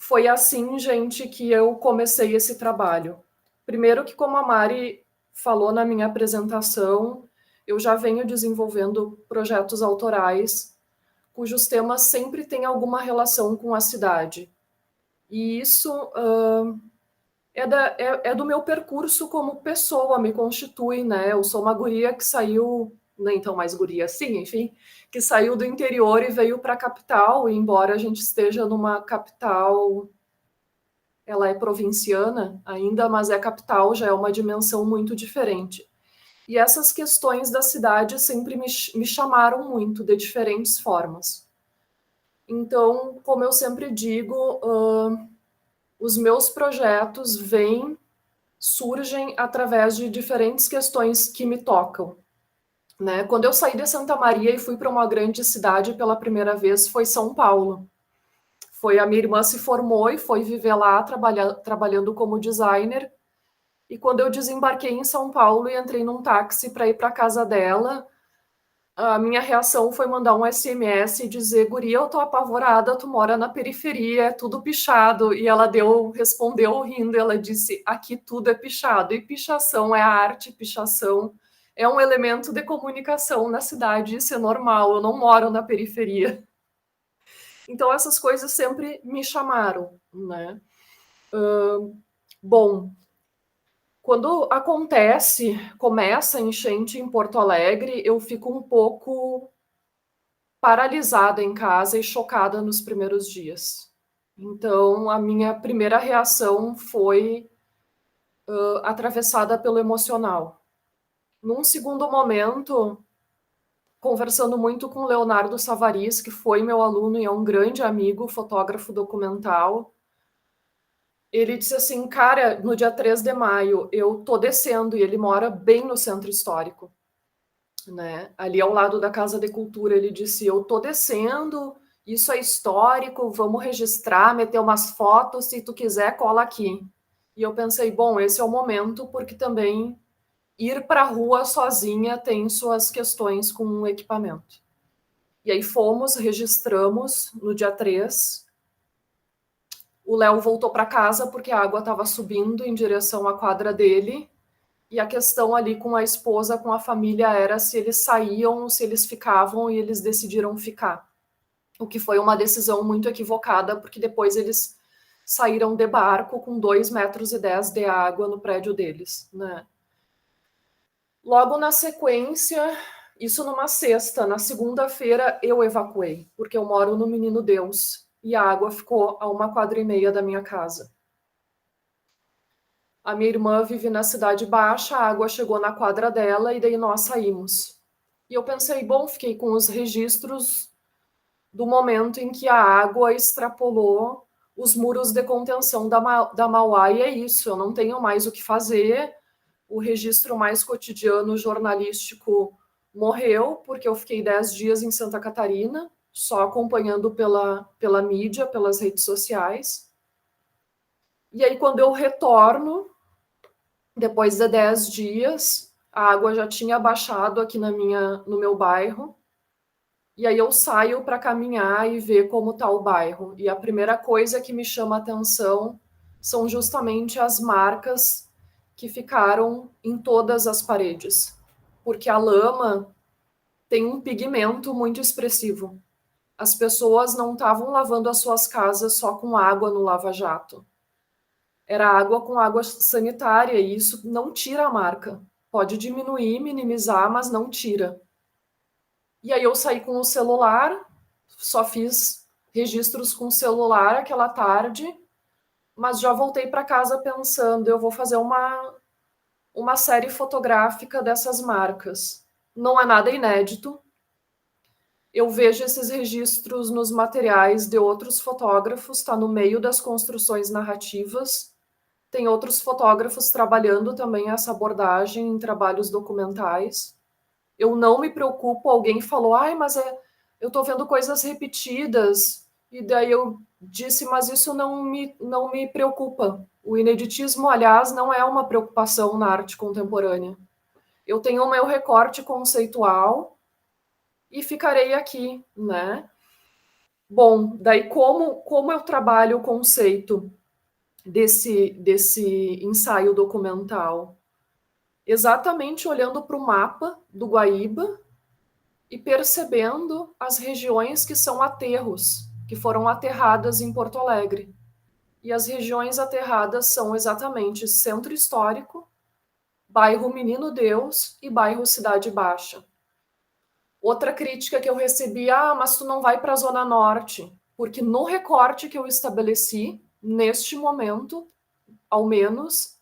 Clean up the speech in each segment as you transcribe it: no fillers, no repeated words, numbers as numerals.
foi assim, gente, que eu comecei esse trabalho. Primeiro que, como a Mari falou na minha apresentação, eu já venho desenvolvendo projetos autorais cujos temas sempre têm alguma relação com a cidade. E isso é do meu percurso como pessoa, me constitui, né? Eu sou uma guria que saiu, nem tão mais guria assim, enfim, que saiu do interior e veio para a capital, e embora a gente esteja numa capital, ela é provinciana ainda, mas é capital, já é uma dimensão muito diferente. E essas questões da cidade sempre me chamaram muito, de diferentes formas. Então, como eu sempre digo, os meus projetos surgem através de diferentes questões que me tocam. Né? Quando eu saí de Santa Maria e fui para uma grande cidade pela primeira vez, foi São Paulo. Foi a minha irmã se formou e foi viver lá trabalhando como designer. E quando eu desembarquei em São Paulo e entrei num táxi para ir para a casa dela, a minha reação foi mandar um SMS e dizer: guria, eu tô apavorada, tu mora na periferia, é tudo pichado. E ela respondeu rindo, ela disse: aqui tudo é pichado. E pichação é arte, pichação é um elemento de comunicação na cidade, isso é normal, eu não moro na periferia. Então essas coisas sempre me chamaram, né? Bom, quando começa a enchente em Porto Alegre, eu fico um pouco paralisada em casa e chocada nos primeiros dias. Então, a minha primeira reação foi atravessada pelo emocional. Num segundo momento, conversando muito com Leonardo Savaris, que foi meu aluno e é um grande amigo, fotógrafo documental, ele disse assim: cara, no dia 3 de maio eu tô descendo, e ele mora bem no centro histórico, né? Ali ao lado da Casa de Cultura. Ele disse: eu tô descendo, isso é histórico, vamos registrar, meter umas fotos, se tu quiser, cola aqui. E eu pensei, bom, esse é o momento, porque também ir para a rua sozinha tem suas questões com o equipamento. E aí fomos, registramos no dia 3. O Léo voltou para casa porque a água estava subindo em direção à quadra dele. E a questão ali com a esposa, com a família, era se eles saíam, se eles ficavam, e eles decidiram ficar. O que foi uma decisão muito equivocada, porque depois eles saíram de barco com 2,10 metros de água no prédio deles, né? Logo na sequência, isso numa sexta, na segunda-feira eu evacuei, porque eu moro no Menino Deus, e a água ficou a 1,4 quadra da minha casa. A minha irmã vive na Cidade Baixa, a água chegou na quadra dela e daí nós saímos. E eu pensei, bom, fiquei com os registros do momento em que a água extrapolou os muros de contenção da Mauá, e é isso, eu não tenho mais o que fazer. O registro mais cotidiano jornalístico morreu, porque eu fiquei 10 dias em Santa Catarina, só acompanhando pela mídia, pelas redes sociais. E aí, quando eu retorno, depois de 10 dias, a água já tinha baixado aqui no meu bairro. E aí eu saio para caminhar e ver como está o bairro. E a primeira coisa que me chama a atenção são justamente as marcas que ficaram em todas as paredes. Porque a lama tem um pigmento muito expressivo. As pessoas não estavam lavando as suas casas só com água no lava-jato. Era água com água sanitária, e isso não tira a marca. Pode diminuir, minimizar, mas não tira. E aí eu saí com o celular, só fiz registros com o celular aquela tarde, mas já voltei para casa pensando, eu vou fazer uma série fotográfica dessas marcas. Não é nada inédito. Eu vejo esses registros nos materiais de outros fotógrafos, está no meio das construções narrativas. Tem outros fotógrafos trabalhando também essa abordagem em trabalhos documentais. Eu não me preocupo, alguém falou, ai, mas eu estou vendo coisas repetidas. E daí eu disse, mas isso não me preocupa. O ineditismo, aliás, não é uma preocupação na arte contemporânea. Eu tenho o meu recorte conceitual e ficarei aqui, né? Bom, daí como eu trabalho o conceito desse ensaio documental? Exatamente olhando para o mapa do Guaíba e percebendo as regiões que são aterros, que foram aterradas em Porto Alegre. E as regiões aterradas são exatamente Centro Histórico, bairro Menino Deus e bairro Cidade Baixa. Outra crítica que eu recebi, mas tu não vai para a Zona Norte, porque no recorte que eu estabeleci, neste momento, ao menos,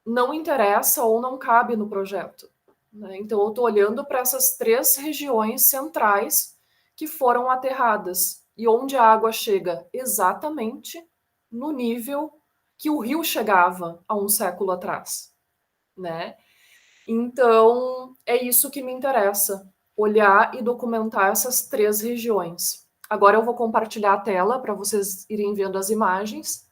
não interessa ou não cabe no projeto. Né? Então, eu estou olhando para essas 3 regiões centrais que foram aterradas e onde a água chega exatamente no nível que o rio chegava há um século atrás. Né? Então, é isso que me interessa, olhar e documentar essas 3 regiões. Agora eu vou compartilhar a tela para vocês irem vendo as imagens.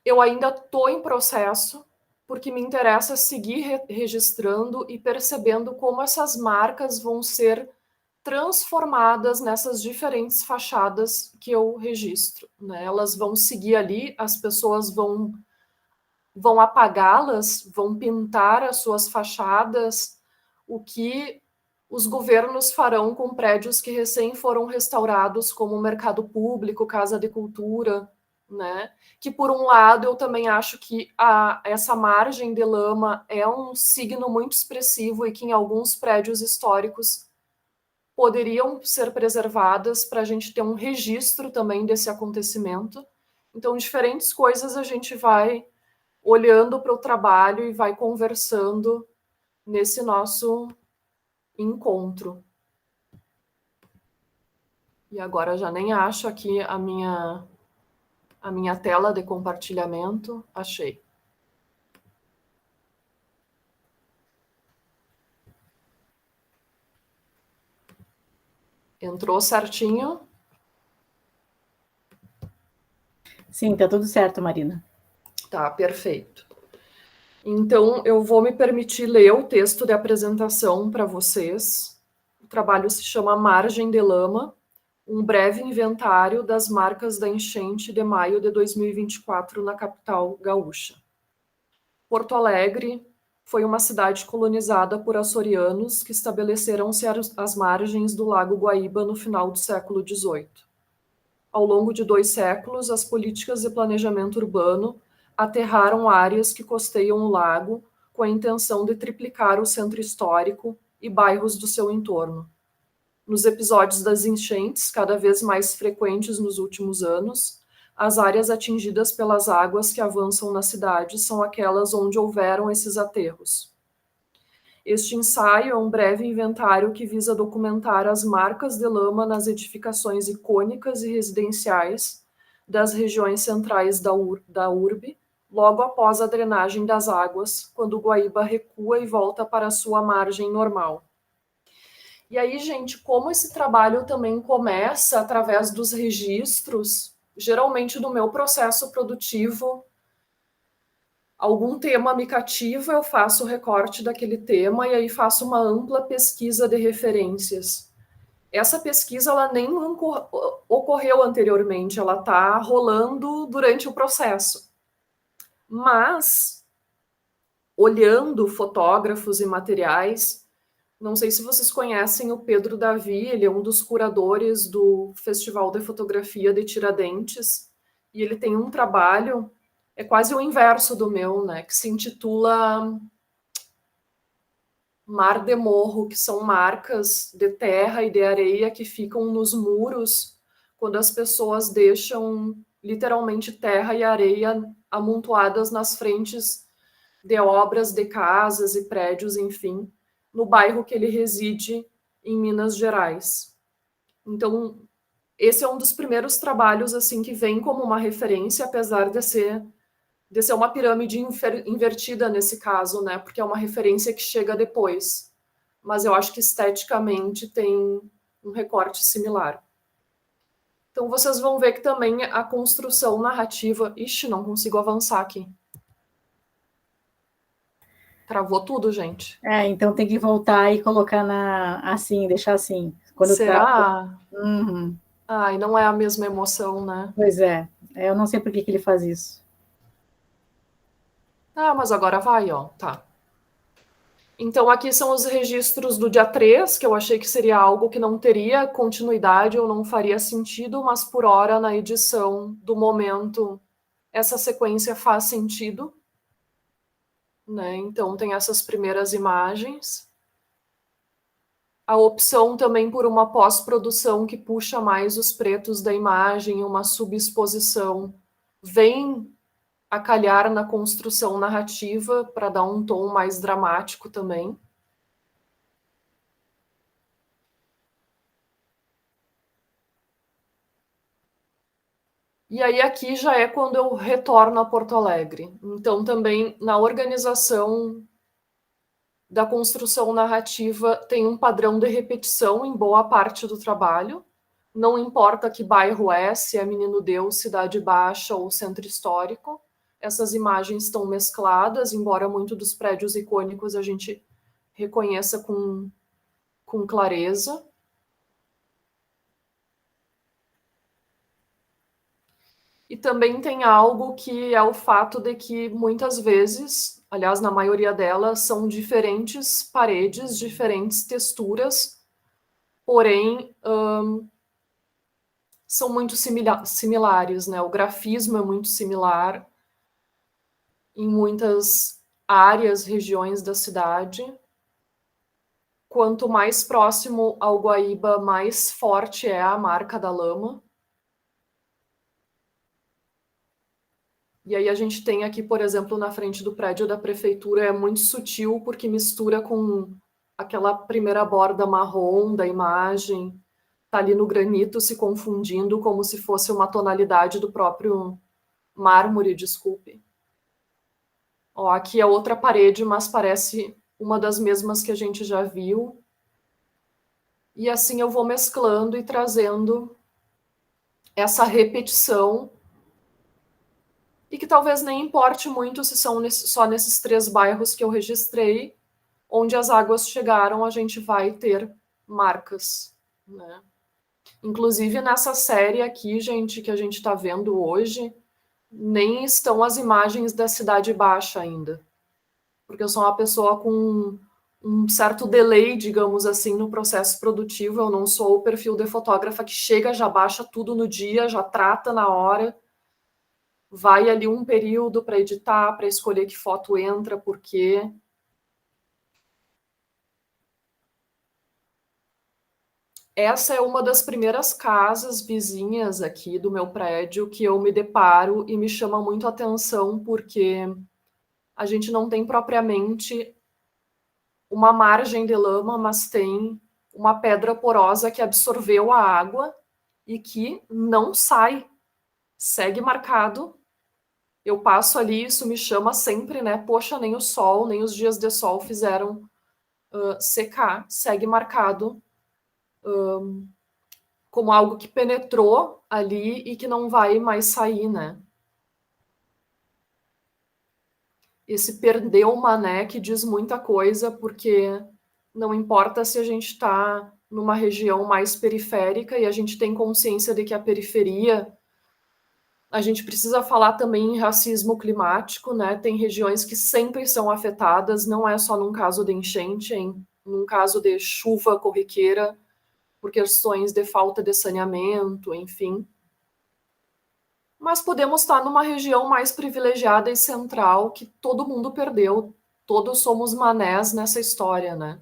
Eu ainda estou em processo, porque me interessa seguir registrando e percebendo como essas marcas vão ser transformadas nessas diferentes fachadas que eu registro. Né? Elas vão seguir ali, as pessoas vão apagá-las, vão pintar as suas fachadas, o que os governos farão com prédios que recém foram restaurados, como o Mercado Público, Casa de Cultura, né? Que, por um lado, eu também acho que essa margem de lama é um signo muito expressivo e que em alguns prédios históricos poderiam ser preservadas para a gente ter um registro também desse acontecimento. Então, diferentes coisas a gente vai olhando para o trabalho e vai conversando nesse nosso encontro. E agora já nem acho aqui a minha tela de compartilhamento. Achei. Entrou certinho? Sim, tá tudo certo, Marina. Tá, perfeito. Então, eu vou me permitir ler o texto de apresentação para vocês. O trabalho se chama Margem de Lama, um breve inventário das marcas da enchente de maio de 2024 na capital gaúcha. Porto Alegre foi uma cidade colonizada por açorianos que estabeleceram-se às margens do Lago Guaíba no final do século XVIII. Ao longo de 2 séculos, as políticas de planejamento urbano aterraram áreas que costeiam o lago com a intenção de triplicar o centro histórico e bairros do seu entorno. Nos episódios das enchentes, cada vez mais frequentes nos últimos anos, as áreas atingidas pelas águas que avançam na cidade são aquelas onde houveram esses aterros. Este ensaio é um breve inventário que visa documentar as marcas de lama nas edificações icônicas e residenciais das regiões centrais da urbe, logo após a drenagem das águas, quando o Guaíba recua e volta para sua margem normal. E aí, gente, como esse trabalho também começa através dos registros, geralmente do meu processo produtivo, algum tema me cativa, eu faço o recorte daquele tema e aí faço uma ampla pesquisa de referências. Essa pesquisa ela nem ocorreu anteriormente, ela está rolando durante o processo. Mas, olhando fotógrafos e materiais, não sei se vocês conhecem o Pedro Davi, ele é um dos curadores do Festival de Fotografia de Tiradentes, e ele tem um trabalho, é quase o inverso do meu, né, que se intitula Mar de Morro, que são marcas de terra e de areia que ficam nos muros quando as pessoas deixam literalmente terra e areia amontoadas nas frentes de obras, de casas e prédios, enfim, no bairro que ele reside em Minas Gerais. Então, esse é um dos primeiros trabalhos assim que vem como uma referência, apesar de ser uma pirâmide invertida nesse caso, né? Porque é uma referência que chega depois. Mas eu acho que esteticamente tem um recorte similar. Então vocês vão ver que também a construção narrativa. Ixi, não consigo avançar aqui. Travou tudo, gente. Então tem que voltar e colocar assim, deixar assim. Quando trata. Será? Uhum. Ai, não é a mesma emoção, né? Pois é. Eu não sei por que ele faz isso. Ah, mas agora vai, ó. Tá. Então, aqui são os registros do dia 3, que eu achei que seria algo que não teria continuidade ou não faria sentido, mas por hora, na edição do momento, essa sequência faz sentido, né? Então, tem essas primeiras imagens. A opção também por uma pós-produção que puxa mais os pretos da imagem, uma subexposição, vem a calhar na construção narrativa para dar um tom mais dramático também. E aí aqui já é quando eu retorno a Porto Alegre. Então também na organização da construção narrativa tem um padrão de repetição em boa parte do trabalho. Não importa que bairro é, se é Menino Deus, Cidade Baixa ou Centro Histórico. Essas imagens estão mescladas, embora muito dos prédios icônicos a gente reconheça com clareza. E também tem algo que é o fato de que muitas vezes, aliás, na maioria delas, são diferentes paredes, diferentes texturas, porém são muito similares, né? O grafismo é muito similar em muitas áreas, regiões da cidade. Quanto mais próximo ao Guaíba, mais forte é a marca da lama. E aí a gente tem aqui, por exemplo, na frente do prédio da prefeitura, é muito sutil porque mistura com aquela primeira borda marrom da imagem, tá ali no granito se confundindo como se fosse uma tonalidade do próprio mármore, desculpe. Ó, aqui é outra parede, mas parece uma das mesmas que a gente já viu. E assim eu vou mesclando e trazendo essa repetição e que talvez nem importe muito se são só nesses 3 bairros que eu registrei, onde as águas chegaram, a gente vai ter marcas, né? Inclusive nessa série aqui, gente, que a gente está vendo hoje, nem estão as imagens da Cidade Baixa ainda, porque eu sou uma pessoa com um certo delay, digamos assim, no processo produtivo. Eu não sou o perfil de fotógrafa que chega, já baixa tudo no dia, já trata na hora. Vai ali um período para editar, para escolher que foto entra, por quê. Essa é uma das primeiras casas vizinhas aqui do meu prédio que eu me deparo e me chama muito a atenção porque a gente não tem propriamente uma margem de lama, mas tem uma pedra porosa que absorveu a água e que não sai, segue marcado. Eu passo ali, isso me chama sempre, né? Poxa, nem o sol, nem os dias de sol fizeram secar, segue marcado como algo que penetrou ali e que não vai mais sair, né? Esse perder o mané que diz muita coisa, porque não importa se a gente está numa região mais periférica e a gente tem consciência de que a periferia, a gente precisa falar também em racismo climático, né? Tem regiões que sempre são afetadas, não é só num caso de enchente, num caso de chuva corriqueira, por questões de falta de saneamento, enfim. Mas podemos estar numa região mais privilegiada e central que todo mundo perdeu. Todos somos manés nessa história, né?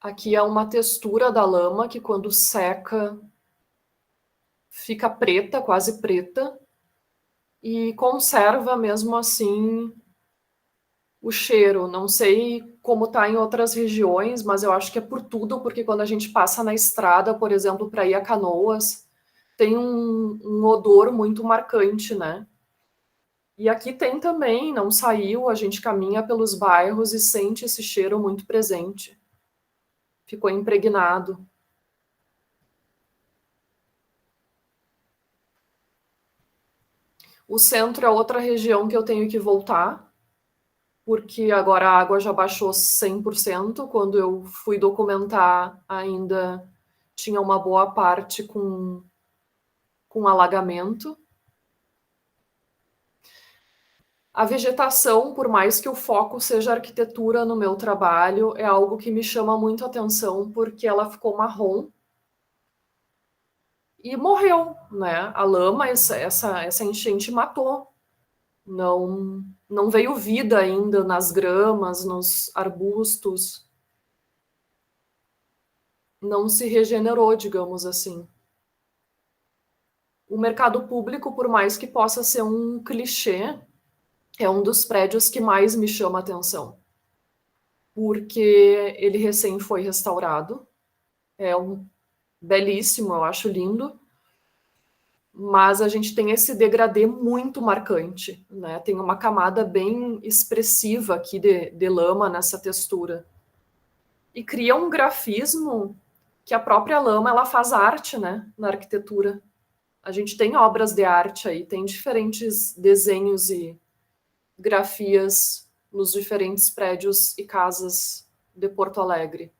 Aqui é uma textura da lama que quando seca fica preta, quase preta, e conserva mesmo assim o cheiro. Não sei como está em outras regiões, mas eu acho que é por tudo, porque quando a gente passa na estrada, por exemplo, para ir a Canoas, tem um odor muito marcante, né? E aqui tem também, não saiu, a gente caminha pelos bairros e sente esse cheiro muito presente. Ficou impregnado. O centro é outra região que eu tenho que voltar, porque agora a água já baixou 100%. Quando eu fui documentar, ainda tinha uma boa parte com alagamento. A vegetação, por mais que o foco seja arquitetura no meu trabalho, é algo que me chama muito a atenção, porque ela ficou marrom e morreu, né? A lama, essa enchente matou. Não veio vida ainda nas gramas, nos arbustos. Não se regenerou, digamos assim. O mercado público, por mais que possa ser um clichê, é um dos prédios que mais me chama a atenção, porque ele recém foi restaurado. É um belíssimo, eu acho lindo, mas a gente tem esse degradê muito marcante, né? Tem uma camada bem expressiva aqui de lama nessa textura. E cria um grafismo que a própria lama ela faz arte, né, na arquitetura. A gente tem obras de arte aí, tem diferentes desenhos e grafias nos diferentes prédios e casas de Porto Alegre.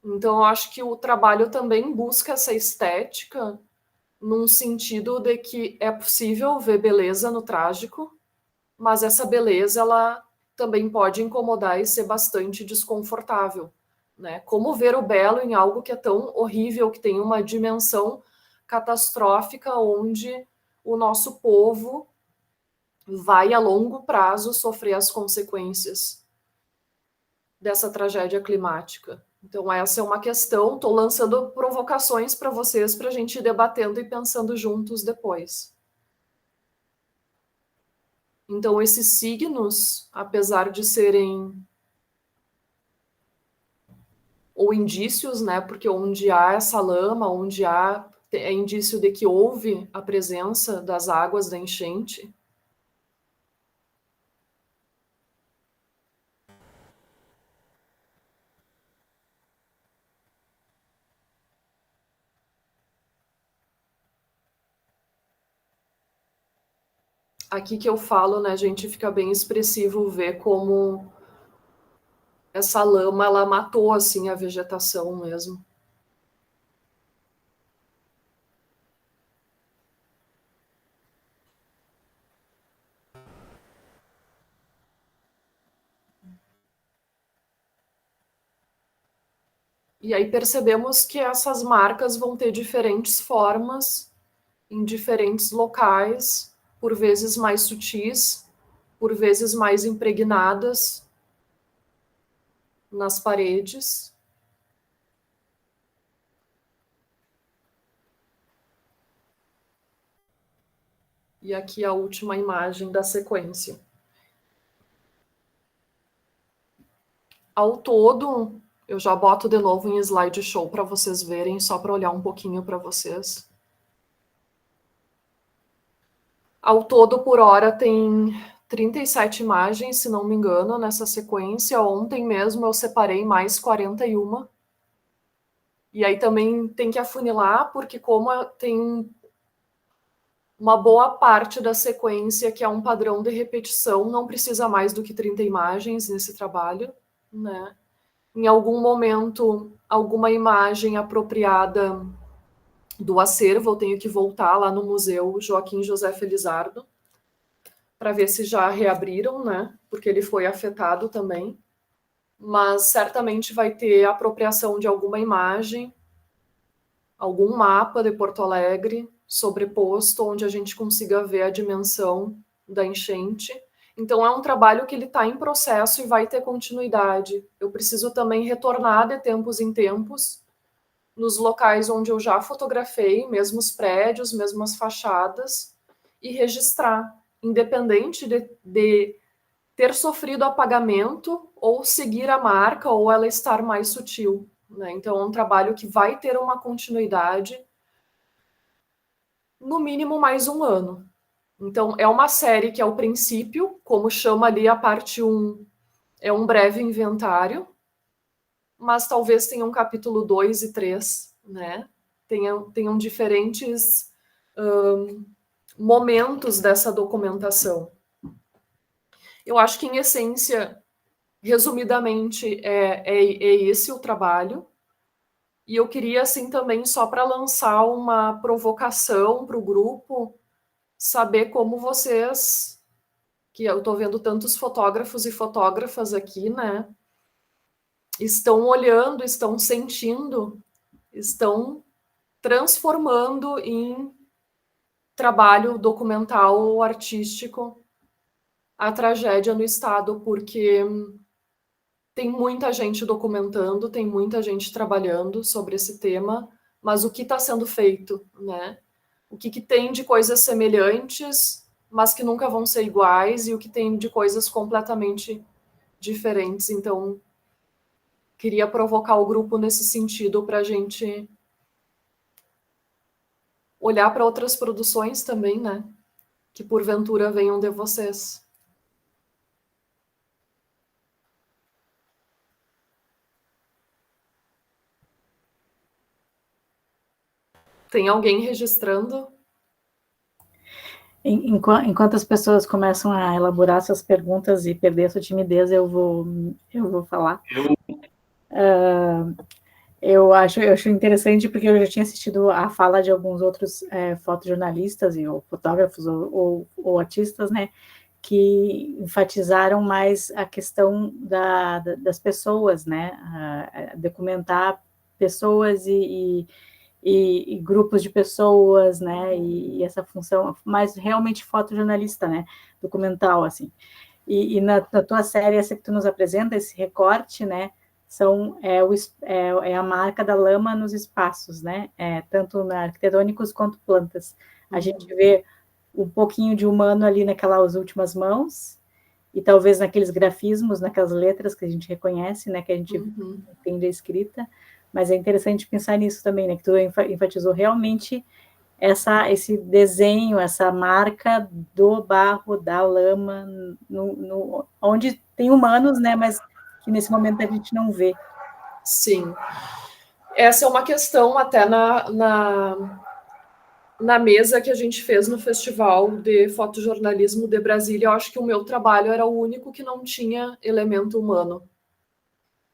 Então, eu acho que o trabalho também busca essa estética num sentido de que é possível ver beleza no trágico, mas essa beleza ela também pode incomodar e ser bastante desconfortável, né? Como ver o belo em algo que é tão horrível, que tem uma dimensão catastrófica, onde o nosso povo vai a longo prazo sofrer as consequências dessa tragédia climática. Então, essa é uma questão. Estou lançando provocações para vocês para a gente ir debatendo e pensando juntos depois. Então, esses signos, apesar de serem ou indícios, né? Porque onde há essa lama, onde há é indício de que houve a presença das águas da enchente. Aqui que eu falo, né, gente, fica bem expressivo ver como essa lama ela matou assim a vegetação mesmo. E aí percebemos que essas marcas vão ter diferentes formas em diferentes locais, por vezes mais sutis, por vezes mais impregnadas nas paredes. E aqui a última imagem da sequência. Ao todo, eu já boto de novo em slideshow para vocês verem, só para olhar um pouquinho para vocês. Ao todo, por hora, tem 37 imagens, se não me engano, nessa sequência. Ontem mesmo eu separei mais 41. E aí também tem que afunilar, porque como tem uma boa parte da sequência que é um padrão de repetição, não precisa mais do que 30 imagens nesse trabalho, né? Em algum momento, alguma imagem apropriada do acervo, eu tenho que voltar lá no Museu Joaquim José Felizardo para ver se já reabriram, né? Porque ele foi afetado também. Mas certamente vai ter apropriação de alguma imagem, algum mapa de Porto Alegre sobreposto, onde a gente consiga ver a dimensão da enchente. Então, é um trabalho que ele está em processo e vai ter continuidade. Eu preciso também retornar de tempos em tempos nos locais onde eu já fotografei, mesmo os prédios, mesmo as fachadas, e registrar, independente de ter sofrido apagamento ou seguir a marca ou ela estar mais sutil, né? Então, é um trabalho que vai ter uma continuidade, no mínimo mais um ano. Então, é uma série que é o princípio, como chama ali a parte 1, é um breve inventário, mas talvez tenha um capítulo 2 e 3, né? Tenham diferentes momentos dessa documentação. Eu acho que, em essência, resumidamente, é esse o trabalho. E eu queria, assim, também, só para lançar uma provocação para o grupo, saber como vocês, que eu estou vendo tantos fotógrafos e fotógrafas aqui, né, estão olhando, estão sentindo, estão transformando em trabalho documental ou artístico a tragédia no estado, porque tem muita gente documentando, tem muita gente trabalhando sobre esse tema, mas o que está sendo feito, né? O que tem de coisas semelhantes, mas que nunca vão ser iguais, e o que tem de coisas completamente diferentes. Então, queria provocar o grupo nesse sentido para a gente olhar para outras produções também, né? Que porventura venham de vocês. Tem alguém registrando? Enquanto as pessoas começam a elaborar suas perguntas e perder a sua timidez, eu vou falar. Eu acho interessante porque eu já tinha assistido a fala de alguns outros fotojornalistas ou fotógrafos ou artistas, né, que enfatizaram mais a questão das pessoas, né, a documentar pessoas e grupos de pessoas, né, e essa função mais realmente fotojornalista, né, documental, assim. E na tua série, essa que tu nos apresenta, esse recorte, né, é a marca da lama nos espaços, né, tanto arquitetônicos quanto plantas. A gente vê um pouquinho de humano ali naquelas últimas mãos, e talvez naqueles grafismos, naquelas letras que a gente reconhece, né, que a gente entende a escrita, mas é interessante pensar nisso também, né, que tu enfatizou realmente esse desenho, essa marca do barro, da lama, onde tem humanos, né, mas que nesse momento a gente não vê. Sim. Essa é uma questão até na mesa que a gente fez no Festival de Fotojornalismo de Brasília. Eu acho que o meu trabalho era o único que não tinha elemento humano.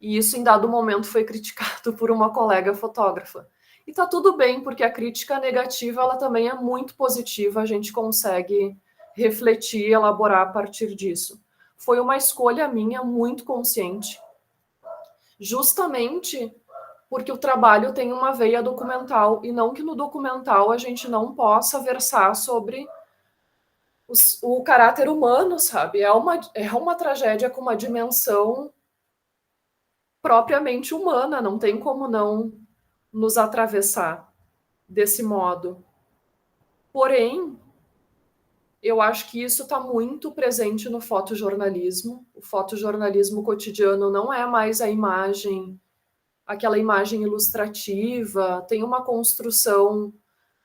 E isso, em dado momento, foi criticado por uma colega fotógrafa. E tá tudo bem, porque a crítica negativa ela também é muito positiva, a gente consegue refletir e elaborar a partir disso. Foi uma escolha minha muito consciente, justamente porque o trabalho tem uma veia documental, e não que no documental a gente não possa versar sobre o caráter humano, sabe? É uma tragédia com uma dimensão propriamente humana, não tem como não nos atravessar desse modo. Porém, eu acho que isso está muito presente no fotojornalismo. O fotojornalismo cotidiano não é mais a imagem, aquela imagem ilustrativa, tem uma construção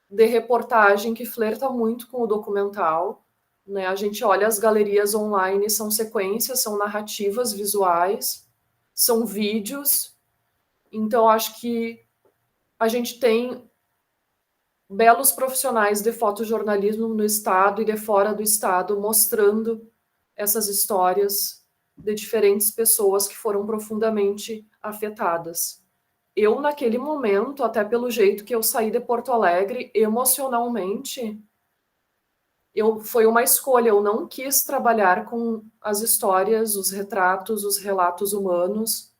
de reportagem que flerta muito com o documental. Né? A gente olha as galerias online, são sequências, são narrativas visuais, são vídeos. Então, acho que a gente tem belos profissionais de fotojornalismo no estado e de fora do estado mostrando essas histórias de diferentes pessoas que foram profundamente afetadas. Eu, naquele momento, até pelo jeito que eu saí de Porto Alegre, emocionalmente, foi uma escolha. Eu não quis trabalhar com as histórias, os retratos, os relatos humanos.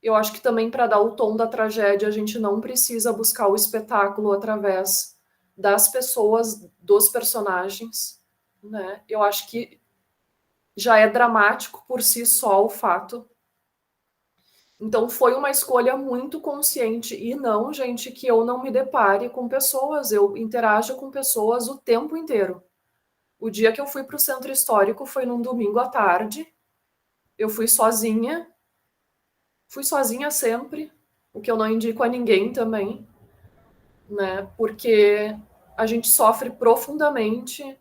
Eu acho que também, para dar o tom da tragédia, a gente não precisa buscar o espetáculo através das pessoas, dos personagens, né? Eu acho que já é dramático por si só o fato. Então, foi uma escolha muito consciente. E não, gente, que eu não me depare com pessoas. Eu interajo com pessoas o tempo inteiro. O dia que eu fui para o centro histórico foi num domingo à tarde. Eu fui sozinha sempre, o que eu não indico a ninguém também, né? Porque a gente sofre profundamente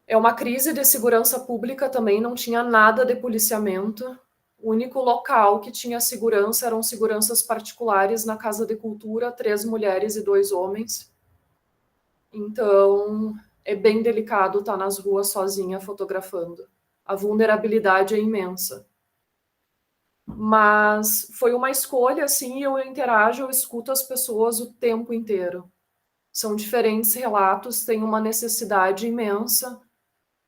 É uma crise de segurança pública também, não tinha nada de policiamento. O único local que tinha segurança eram seguranças particulares na Casa de Cultura, 3 mulheres e 2 homens. Então, é bem delicado estar nas ruas sozinha fotografando. A vulnerabilidade é imensa. Mas foi uma escolha, assim, eu interajo, eu escuto as pessoas o tempo inteiro. São diferentes relatos, tem uma necessidade imensa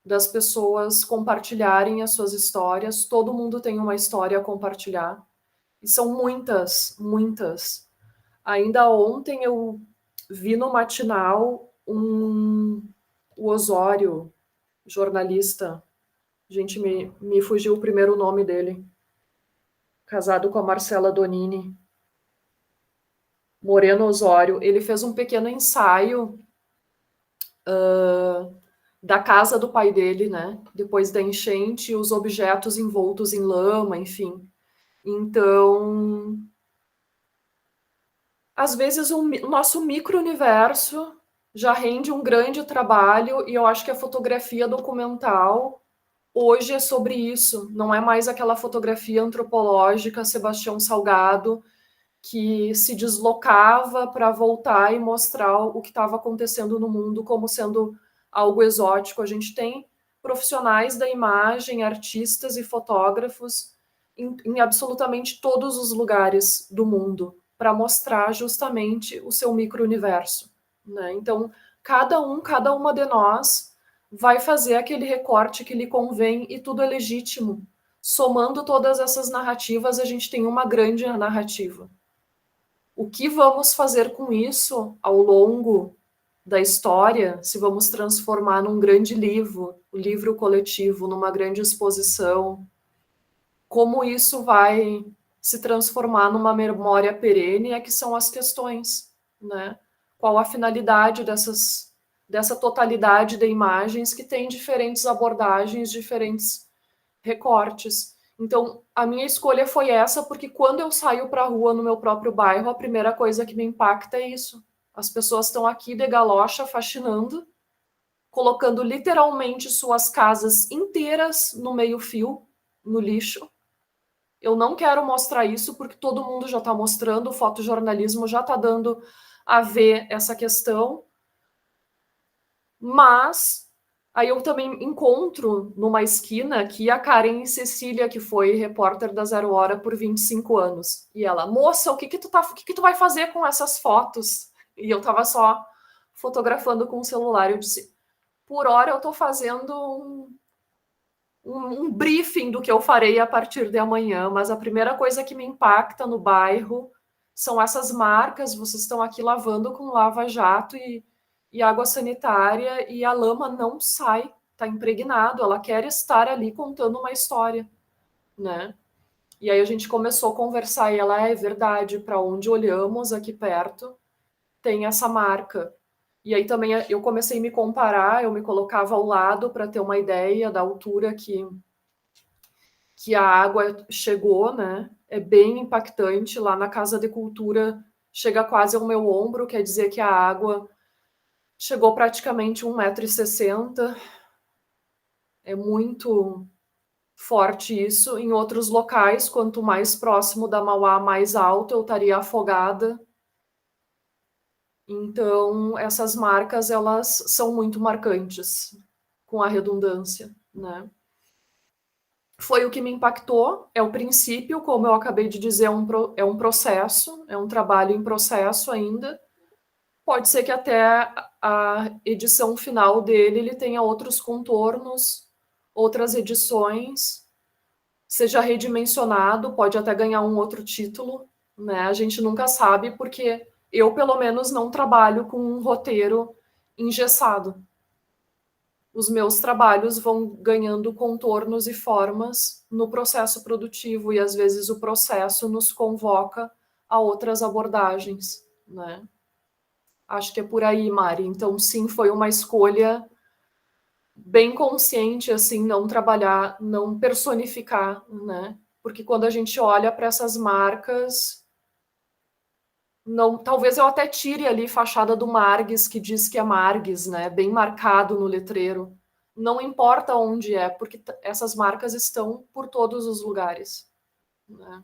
das pessoas compartilharem as suas histórias. Todo mundo tem uma história a compartilhar. E são muitas, muitas. Ainda ontem eu vi no matinal o Osório, jornalista. Gente, me fugiu o primeiro nome dele. Casado com a Marcela Donini. Moreno Osório. Ele fez um pequeno ensaio da casa do pai dele, né? Depois da enchente, os objetos envoltos em lama, enfim. Então, às vezes o nosso micro-universo já rende um grande trabalho, e eu acho que a fotografia documental hoje é sobre isso. Não é mais aquela fotografia antropológica, Sebastião Salgado, que se deslocava para voltar e mostrar o que estava acontecendo no mundo como sendo algo exótico. A gente tem profissionais da imagem, artistas e fotógrafos em absolutamente todos os lugares do mundo para mostrar justamente o seu micro-universo, né? Então, cada uma de nós vai fazer aquele recorte que lhe convém e tudo é legítimo. Somando todas essas narrativas, a gente tem uma grande narrativa. O que vamos fazer com isso ao longo da história, se vamos transformar num grande livro, o livro coletivo, numa grande exposição, como isso vai se transformar numa memória perene, é que são as questões, né? Qual a finalidade dessa totalidade de imagens que tem diferentes abordagens, diferentes recortes. Então, a minha escolha foi essa, porque quando eu saio para a rua no meu próprio bairro, a primeira coisa que me impacta é isso. As pessoas estão aqui de galocha, faxinando, colocando literalmente suas casas inteiras no meio-fio, no lixo. Eu não quero mostrar isso, porque todo mundo já está mostrando, o fotojornalismo já está dando a ver essa questão. Mas aí eu também encontro numa esquina aqui a Karen Cecília, que foi repórter da Zero Hora por 25 anos. E ela, moça, o que que tu vai fazer com essas fotos? E eu tava só fotografando com o celular. Eu disse, por hora eu tô fazendo um briefing do que eu farei a partir de amanhã, mas a primeira coisa que me impacta no bairro são essas marcas. Vocês estão aqui lavando com lava-jato e água sanitária, e a lama não sai, está impregnado, ela quer estar ali contando uma história, né? E aí a gente começou a conversar, e ela, é verdade, para onde olhamos aqui perto, tem essa marca. E aí também eu comecei a me comparar, eu me colocava ao lado para ter uma ideia da altura que a água chegou, né? É bem impactante. Lá na Casa de Cultura chega quase ao meu ombro, quer dizer que a água chegou praticamente 1,60 m. É muito forte isso. Em outros locais, quanto mais próximo da Mauá, mais alto, eu estaria afogada. Então, essas marcas, elas são muito marcantes, com a redundância, né? Foi o que me impactou, é o princípio, como eu acabei de dizer, é um processo, é um trabalho em processo ainda. Pode ser que até a edição final dele ele tenha outros contornos, outras edições, seja redimensionado, pode até ganhar um outro título, né? A gente nunca sabe, porque eu, pelo menos, não trabalho com um roteiro engessado. Os meus trabalhos vão ganhando contornos e formas no processo produtivo, e às vezes o processo nos convoca a outras abordagens, né? Acho que é por aí, Mari. Então, sim, foi uma escolha bem consciente, assim, não trabalhar, não personificar, né? Porque quando a gente olha para essas marcas, não, talvez eu até tire ali fachada do Margues, que diz que é Margues, né? Bem marcado no letreiro. não importa onde é, porque essas marcas estão por todos os lugares, né?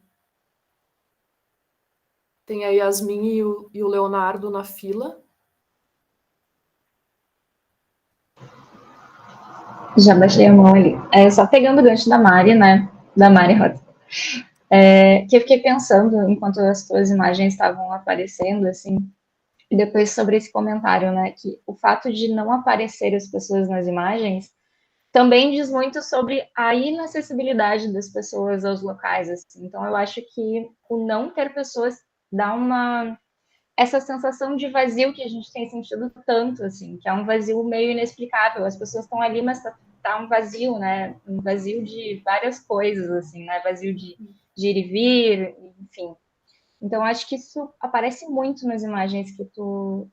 Tem a Yasmin e o Leonardo na fila. Já baixei a mão ali. Só pegando o gancho da Mari, né? Da Mari Rosa. Que eu fiquei pensando, enquanto as tuas imagens estavam aparecendo, assim, e depois sobre esse comentário, né? Que o fato de não aparecer as pessoas nas imagens também diz muito sobre a inacessibilidade das pessoas aos locais, assim. Então, eu acho que o não ter pessoas dá essa sensação de vazio que a gente tem sentido tanto, assim, que é um vazio meio inexplicável. As pessoas estão ali, mas tá um vazio, né? Um vazio de várias coisas, assim, né? Vazio de ir e vir, enfim. Então, acho que isso aparece muito nas imagens que tu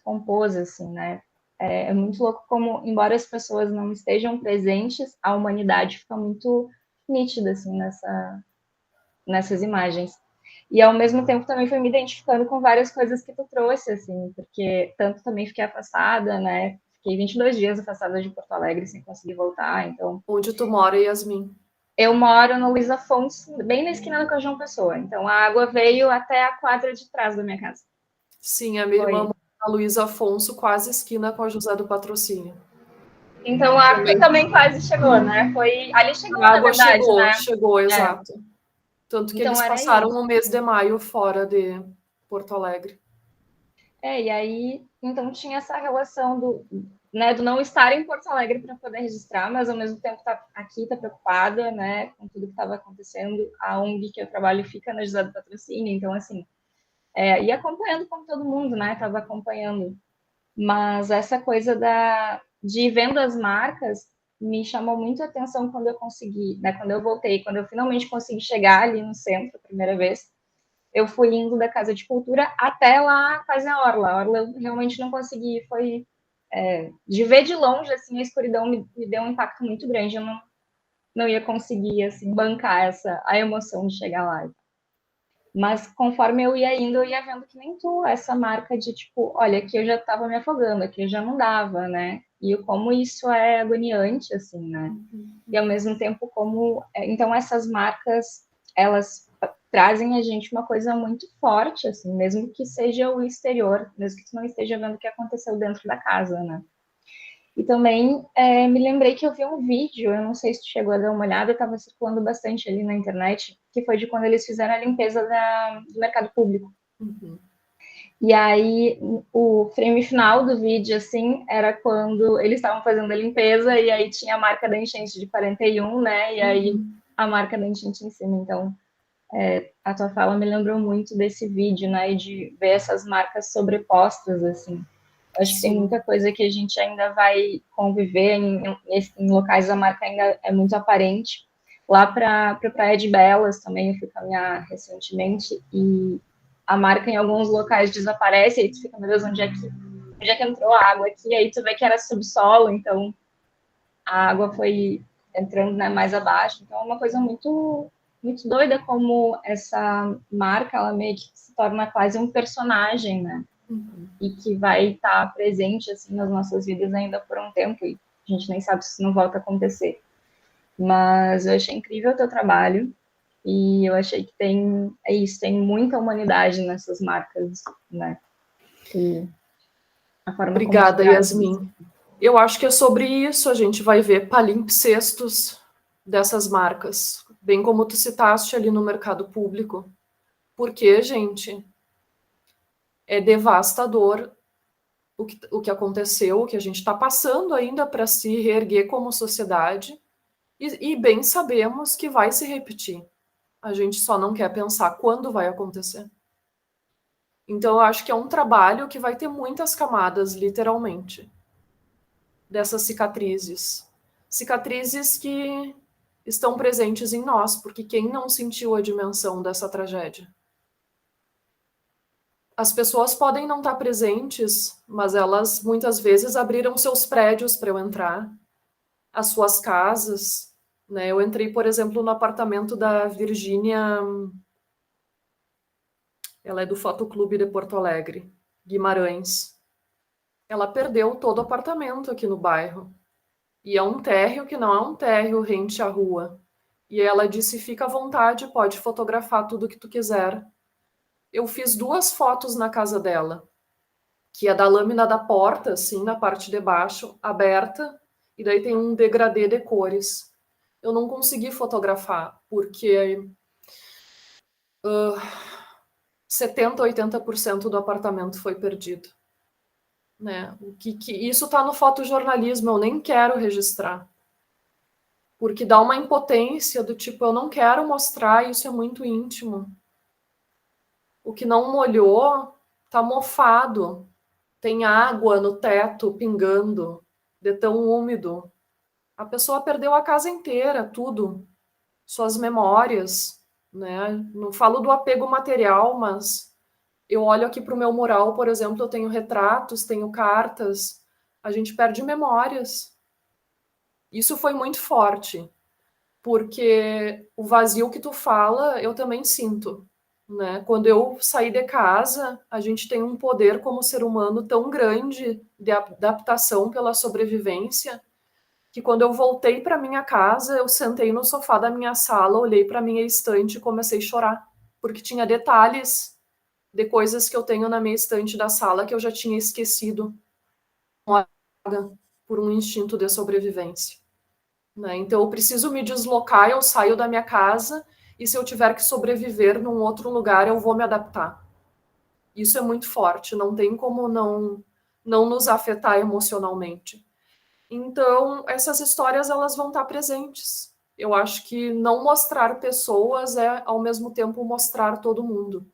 compôs, assim, né? É muito louco como, embora as pessoas não estejam presentes, a humanidade fica muito nítida, assim, nessas imagens. E, ao mesmo tempo, também fui me identificando com várias coisas que tu trouxe, assim, porque tanto também fiquei afastada, né? Fiquei 22 dias afastada de Porto Alegre sem conseguir voltar, então... Onde tu mora, Yasmin? Eu moro no Luiz Afonso, bem na esquina do João Pessoa. Então, a água veio até a quadra de trás da minha casa. Sim, a minha irmã mora na Luiz Afonso, quase esquina com a José do Patrocínio. Então, a água também quase chegou, né? Ali chegou, a água na verdade, né? Chegou, exato. Tanto que então, eles passaram o mês de maio fora de Porto Alegre. E aí, então tinha essa relação do não estar em Porto Alegre para poder registrar, mas ao mesmo tempo tá aqui, tá preocupada, né, com tudo que estava acontecendo. A ONG que eu trabalho fica na José do Patrocínio, então assim, e acompanhando como todo mundo, né, estava acompanhando. Mas essa coisa de ir vendo as marcas me chamou muito a atenção quando eu consegui, né, quando eu voltei, quando eu finalmente consegui chegar ali no centro a primeira vez. Eu fui indo da Casa de Cultura até lá quase a Orla. A Orla eu realmente não consegui, foi... de ver de longe, assim, a escuridão me deu um impacto muito grande, eu não ia conseguir, assim, bancar a emoção de chegar lá. Mas conforme eu ia indo, eu ia vendo que nem tu, essa marca de, tipo, olha, aqui eu já estava me afogando, aqui eu já não dava, né? E como isso é agoniante, assim, né? E ao mesmo tempo como... Então, essas marcas, elas trazem a gente uma coisa muito forte, assim, mesmo que seja o exterior, mesmo que tu não esteja vendo o que aconteceu dentro da casa, né? E também me lembrei que eu vi um vídeo, eu não sei se tu chegou a dar uma olhada, estava circulando bastante ali na internet, que foi de quando eles fizeram a limpeza do mercado público. Uhum. E aí, o frame final do vídeo, assim, era quando eles estavam fazendo a limpeza e aí tinha a marca da enchente de 41, né? E aí a marca da enchente em cima. Então, a tua fala me lembrou muito desse vídeo, né? E de ver essas marcas sobrepostas, assim. Acho que tem muita coisa que a gente ainda vai conviver em locais a marca ainda é muito aparente. Lá para Praia de Belas também eu fui caminhar recentemente e a marca em alguns locais desaparece, aí tu fica, meu Deus, onde é que entrou a água aqui? Aí tu vê que era subsolo, então a água foi entrando, né, mais abaixo. Então é uma coisa muito, muito doida como essa marca, ela meio que se torna quase um personagem, né? E que vai estar presente, assim, nas nossas vidas ainda por um tempo, e a gente nem sabe se isso não volta a acontecer. Mas eu achei incrível o teu trabalho, e eu achei que tem muita humanidade nessas marcas, né? E a forma Obrigada, Yasmin. Eu acho que é sobre isso, a gente vai ver palimpsestos dessas marcas, bem como tu citaste ali no mercado público. Porque, gente, é devastador o que aconteceu, o que a gente está passando ainda para se reerguer como sociedade, e bem sabemos que vai se repetir. A gente só não quer pensar quando vai acontecer. Então, eu acho que é um trabalho que vai ter muitas camadas, literalmente, dessas cicatrizes. Cicatrizes que estão presentes em nós, porque quem não sentiu a dimensão dessa tragédia? As pessoas podem não estar presentes, mas elas muitas vezes abriram seus prédios para eu entrar, as suas casas, né? Eu entrei, por exemplo, no apartamento da Virgínia, ela é do Fotoclube de Porto Alegre, Guimarães. Ela perdeu todo o apartamento aqui no bairro. E é um térreo que não é um térreo rente à rua. E ela disse: fica à vontade, pode fotografar tudo que tu quiser. Eu fiz 2 fotos na casa dela, que é da lâmina da porta, assim, na parte de baixo, aberta, e daí tem um degradê de cores. Eu não consegui fotografar, porque 70, 80% do apartamento foi perdido. Né? Isso está no fotojornalismo, eu nem quero registrar. Porque dá uma impotência do tipo, eu não quero mostrar, isso é muito íntimo. O que não molhou tá mofado. Tem água no teto pingando, de tão úmido. A pessoa perdeu a casa inteira, tudo. Suas memórias, né? Não falo do apego material, mas eu olho aqui para o meu mural, por exemplo, eu tenho retratos, tenho cartas. A gente perde memórias. Isso foi muito forte, porque o vazio que tu fala, eu também sinto, né? Quando eu saí de casa, a gente tem um poder como ser humano tão grande de adaptação pela sobrevivência, que quando eu voltei para minha casa, eu sentei no sofá da minha sala, olhei para minha estante e comecei a chorar, porque tinha detalhes de coisas que eu tenho na minha estante da sala que eu já tinha esquecido por um instinto de sobrevivência. Né? Então, eu preciso me deslocar, eu saio da minha casa e se eu tiver que sobreviver num outro lugar, eu vou me adaptar. Isso é muito forte, não tem como não nos afetar emocionalmente. Então, essas histórias elas vão estar presentes. Eu acho que não mostrar pessoas é, ao mesmo tempo, mostrar todo mundo,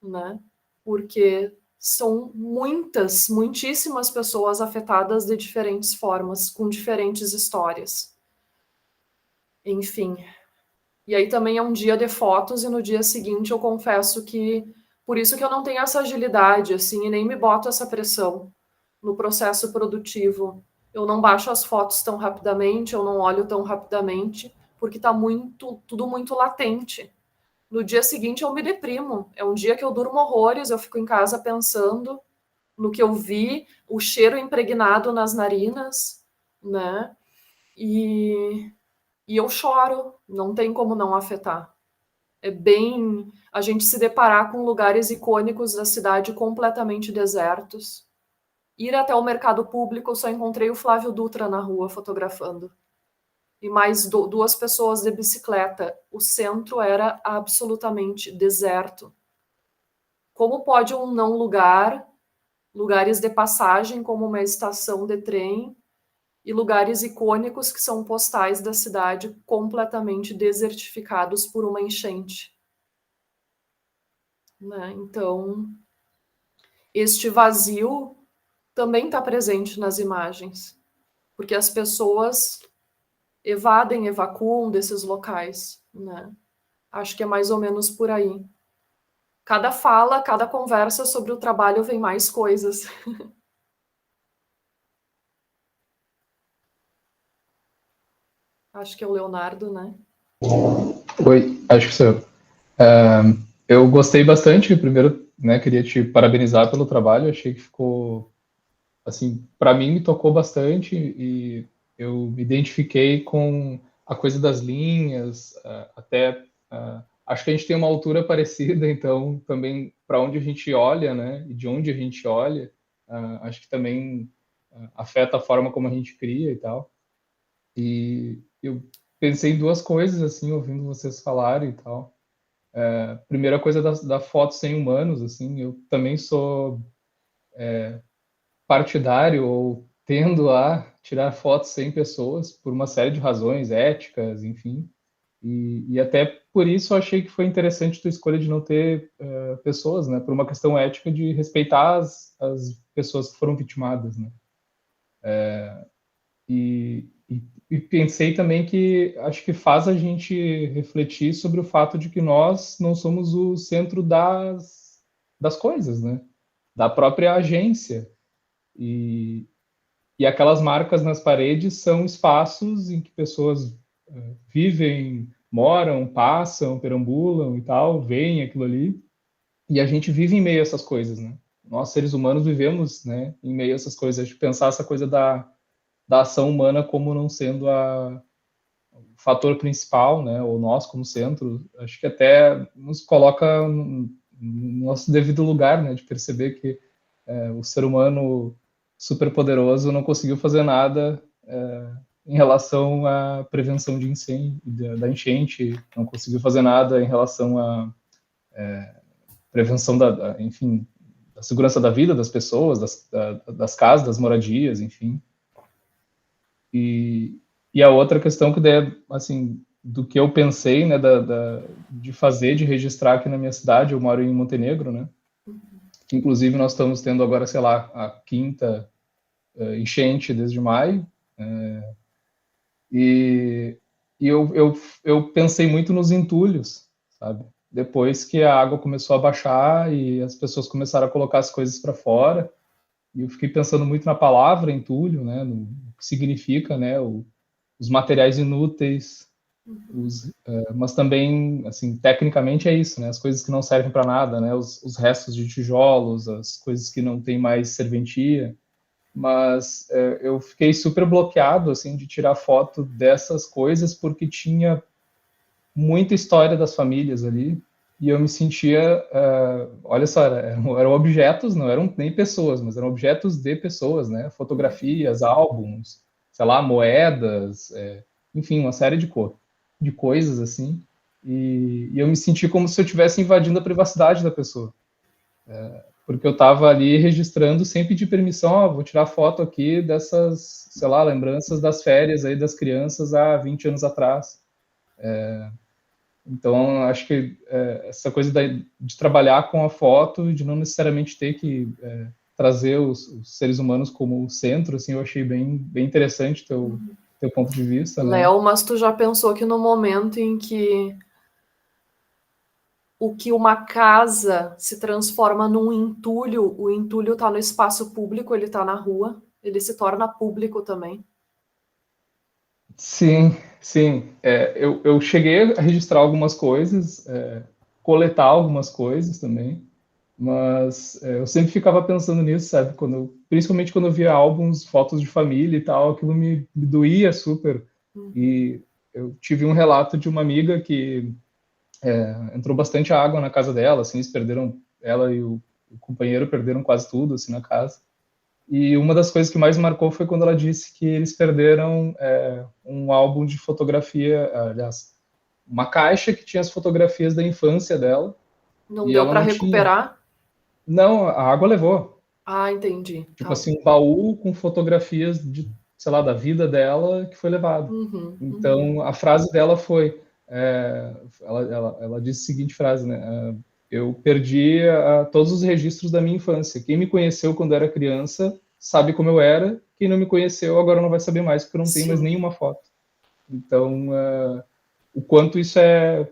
né? Porque são muitíssimas pessoas afetadas de diferentes formas, com diferentes histórias. Enfim. E aí também é um dia de fotos e no dia seguinte eu confesso que por isso que eu não tenho essa agilidade assim e nem me boto essa pressão no processo produtivo. Eu não baixo as fotos tão rapidamente, eu não olho tão rapidamente, porque tá tudo muito latente. No dia seguinte eu me deprimo. É um dia que eu durmo horrores, eu fico em casa pensando no que eu vi, o cheiro impregnado nas narinas, né? E eu choro, não tem como não afetar. É bem a gente se deparar com lugares icônicos da cidade completamente desertos. Ir até o mercado público, eu só encontrei o Flávio Dutra na rua fotografando. E mais 2 pessoas de bicicleta. O centro era absolutamente deserto. Como pode um não lugar, lugares de passagem, como uma estação de trem, e lugares icônicos que são postais da cidade completamente desertificados por uma enchente. Né? Então, este vazio também está presente nas imagens, porque as pessoas evadem, evacuam desses locais. Né? Acho que é mais ou menos por aí. Cada fala, cada conversa sobre o trabalho vem mais coisas. Acho que é o Leonardo, né? Oi, acho que sou eu. Eu gostei bastante. Primeiro, né, queria te parabenizar pelo trabalho. Achei que ficou, assim, para mim me tocou bastante e eu me identifiquei com a coisa das linhas, até acho que a gente tem uma altura parecida, então também para onde a gente olha, né, e de onde a gente olha, acho que também afeta a forma como a gente cria e tal. E eu pensei em 2 coisas, assim, ouvindo vocês falarem e tal. Primeira coisa da foto sem humanos, assim, eu também sou partidário ou tendo a tirar fotos sem pessoas por uma série de razões éticas, enfim. E até por isso eu achei que foi interessante tua escolha de não ter pessoas, né? Por uma questão ética de respeitar as pessoas que foram vitimadas, né? E pensei também que acho que faz a gente refletir sobre o fato de que nós não somos o centro das coisas, né? Da própria agência. E aquelas marcas nas paredes são espaços em que pessoas vivem, moram, passam, perambulam e tal, veem aquilo ali. E a gente vive em meio a essas coisas, né? Nós, seres humanos, vivemos, né, em meio a essas coisas. De pensar essa coisa da ação humana como não sendo o fator principal, né, ou nós como centro, acho que até nos coloca no nosso devido lugar, né, de perceber que o ser humano superpoderoso não conseguiu fazer nada em relação à prevenção de incêndio, da enchente, não conseguiu fazer nada em relação à prevenção enfim, da segurança da vida das pessoas, das casas, das moradias, enfim. E a outra questão que daí, assim, do que eu pensei, né, de fazer, de registrar aqui na minha cidade, eu moro em Montenegro, né, que inclusive nós estamos tendo agora, sei lá, a quinta enchente desde maio, e eu pensei muito nos entulhos, sabe? Depois que a água começou a baixar e as pessoas começaram a colocar as coisas para fora, e eu fiquei pensando muito na palavra entulho, né, no que significa, né, os materiais inúteis, mas também, assim, tecnicamente é isso, né, as coisas que não servem para nada, né, os restos de tijolos, as coisas que não têm mais serventia, mas eu fiquei super bloqueado, assim, de tirar foto dessas coisas, porque tinha muita história das famílias ali, e eu me sentia, olha só, eram objetos, não eram nem pessoas, mas eram objetos de pessoas, né, fotografias, álbuns, sei lá, moedas, enfim, uma série de coisas, assim, e eu me senti como se eu estivesse invadindo a privacidade da pessoa, porque eu estava ali registrando sem pedir permissão, vou tirar foto aqui dessas, sei lá, lembranças das férias aí das crianças há 20 anos atrás. Então, acho que essa coisa de trabalhar com a foto, de não necessariamente ter que trazer os seres humanos como centro, assim, eu achei bem interessante teu ponto de vista, né? Léo, mas tu já pensou que no momento em que uma casa se transforma num entulho, o entulho está no espaço público, ele está na rua, ele se torna público também. Sim, sim. Eu cheguei a registrar algumas coisas, coletar algumas coisas também, mas eu sempre ficava pensando nisso, sabe? Principalmente quando eu via álbuns, fotos de família e tal, aquilo me doía super. E eu tive um relato de uma amiga que entrou bastante água na casa dela, assim, ela e o companheiro perderam quase tudo, assim, na casa. E uma das coisas que mais marcou foi quando ela disse que eles perderam um álbum de fotografia, aliás, uma caixa que tinha as fotografias da infância dela. Não E deu ela para não tinha. recuperar? Não, a água levou. Ah, entendi. Tipo Tá. assim, um baú com fotografias de, sei lá, da vida dela que foi levado. Então, a frase dela foi, ela disse a seguinte frase, né? Eu perdi todos os registros da minha infância. Quem me conheceu quando era criança sabe como eu era. Quem não me conheceu agora não vai saber mais, porque eu não tenho mais nenhuma foto. Então, o quanto isso é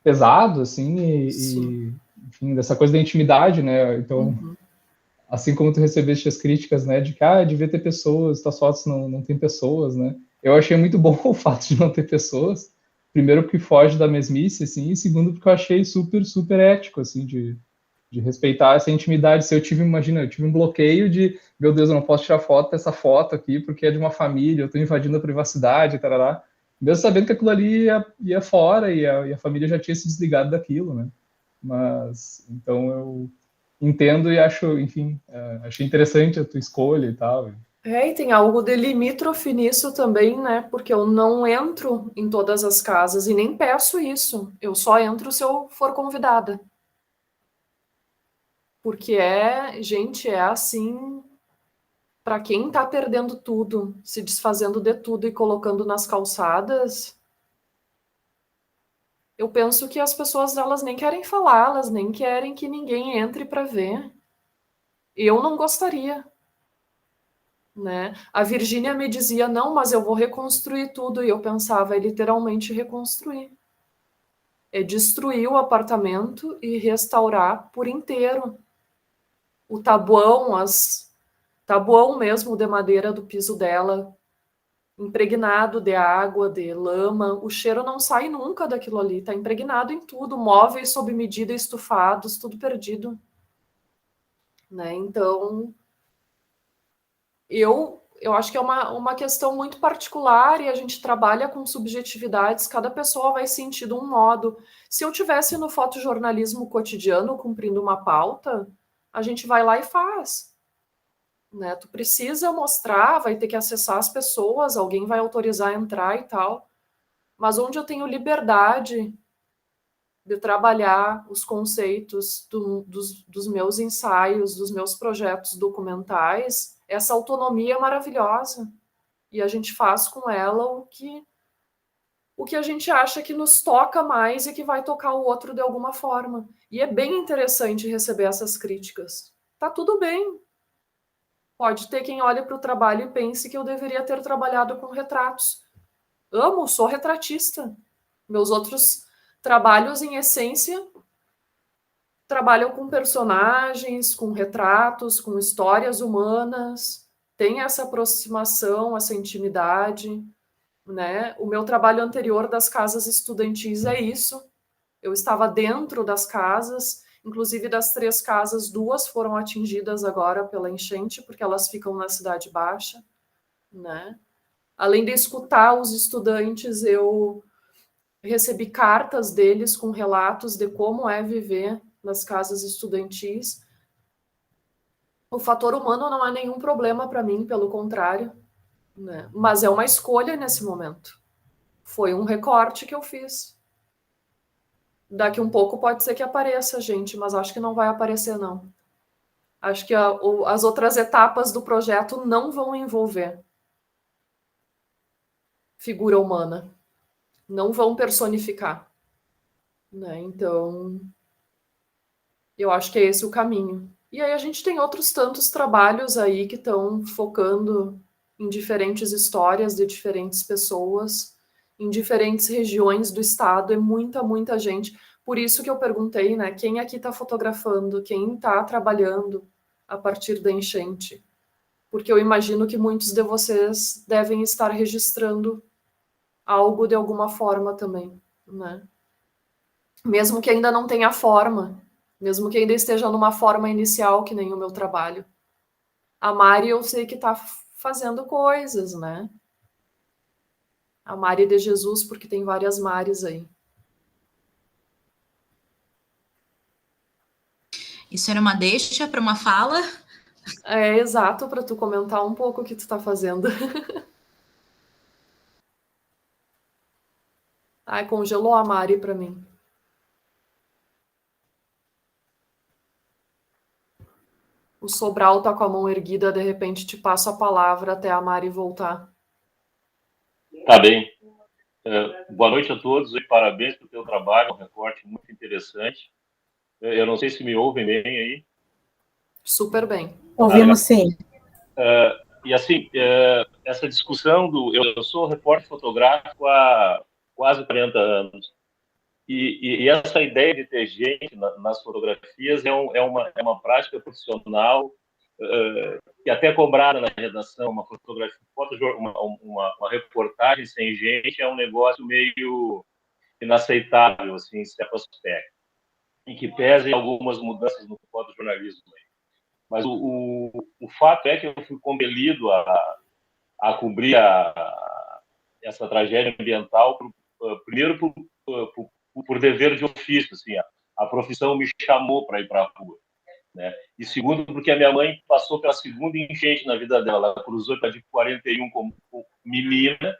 pesado, assim, e enfim, dessa coisa da intimidade, né? Então, assim como tu recebeste as críticas, né, de que, devia ter pessoas, tuas fotos não tem pessoas, né? Eu achei muito bom o fato de não ter pessoas. Primeiro porque foge da mesmice, assim, e segundo porque eu achei super, super ético, assim, de respeitar essa intimidade. Se eu tive um bloqueio de, meu Deus, eu não posso tirar foto dessa foto aqui porque é de uma família, eu estou invadindo a privacidade, tarará. Mesmo sabendo que aquilo ali ia fora e a família já tinha se desligado daquilo, né? Mas, então eu entendo e acho, enfim, achei interessante a tua escolha e tal. E tem algo de limítrofe nisso também, né? Porque eu não entro em todas as casas e nem peço isso. Eu só entro se eu for convidada. Porque gente, é assim, para quem tá perdendo tudo, se desfazendo de tudo e colocando nas calçadas, eu penso que as pessoas, elas nem querem falar, elas nem querem que ninguém entre para ver. Eu não gostaria, né? A Virgínia me dizia, não, mas eu vou reconstruir tudo. E eu pensava, é literalmente reconstruir. É destruir o apartamento e restaurar por inteiro. O tabuão mesmo de madeira do piso dela, impregnado de água, de lama. O cheiro não sai nunca daquilo ali, tá impregnado em tudo. Móveis sob medida, estufados, tudo perdido. Né? Então, eu eu acho que é uma questão muito particular e a gente trabalha com subjetividades, cada pessoa vai sentir de um modo. Se eu tivesse no fotojornalismo cotidiano cumprindo uma pauta, a gente vai lá e faz. Né? Tu precisa mostrar, vai ter que acessar as pessoas, alguém vai autorizar a entrar e tal. Mas onde eu tenho liberdade de trabalhar os conceitos dos meus ensaios, dos meus projetos documentais, essa autonomia é maravilhosa. E a gente faz com ela o que a gente acha que nos toca mais e que vai tocar o outro de alguma forma. E é bem interessante receber essas críticas. Tá tudo bem. Pode ter quem olhe para o trabalho e pense que eu deveria ter trabalhado com retratos. Amo, sou retratista. Meus outros trabalhos, em essência, trabalham com personagens, com retratos, com histórias humanas. Tem essa aproximação, essa intimidade. Né? O meu trabalho anterior das casas estudantis é isso. Eu estava dentro das casas, inclusive das 3 casas, 2 foram atingidas agora pela enchente, porque elas ficam na Cidade Baixa. Né? Além de escutar os estudantes, eu recebi cartas deles com relatos de como é viver nas casas estudantis. O fator humano não é nenhum problema para mim, pelo contrário, né? Mas é uma escolha nesse momento. Foi um recorte que eu fiz. Daqui um pouco pode ser que apareça, gente, mas acho que não vai aparecer, não. Acho que as outras etapas do projeto não vão envolver figura humana. Não vão personificar. Né? Então, eu acho que é esse o caminho. E aí a gente tem outros tantos trabalhos aí que estão focando em diferentes histórias de diferentes pessoas, em diferentes regiões do estado, é muita gente. Por isso que eu perguntei, né, quem aqui está fotografando, quem está trabalhando a partir da enchente? Porque eu imagino que muitos de vocês devem estar registrando algo de alguma forma também, né? Mesmo que ainda não tenha forma, mesmo que ainda esteja numa forma inicial, que nem o meu trabalho. A Mari, eu sei que está fazendo coisas, né? A Mari de Jesus, porque tem várias Maris aí. Isso era uma deixa para uma fala? É exato, para tu comentar um pouco o que tu está fazendo. Ai, congelou a Mari para mim. O Sobral tá com a mão erguida, de repente te passo a palavra até a Mari voltar. Tá bem. Boa noite a todos e parabéns pelo teu trabalho, um recorte muito interessante. Eu não sei se me ouvem bem aí. Super bem. Ouvimos sim. E assim, essa discussão eu sou repórter fotográfico há quase 40 anos. E essa ideia de ter gente nas fotografias é uma prática profissional que até cobrada na redação, uma fotografia, uma reportagem sem gente é um negócio meio inaceitável, assim, em certo aspecto, em que pesem algumas mudanças no fotojornalismo. Mas o fato é que eu fui compelido a cobrir essa tragédia ambiental, primeiro por dever de ofício, assim, a profissão me chamou para ir para a rua, né? E segundo, porque a minha mãe passou pela segunda enchente na vida dela, ela cruzou a de 41 como menina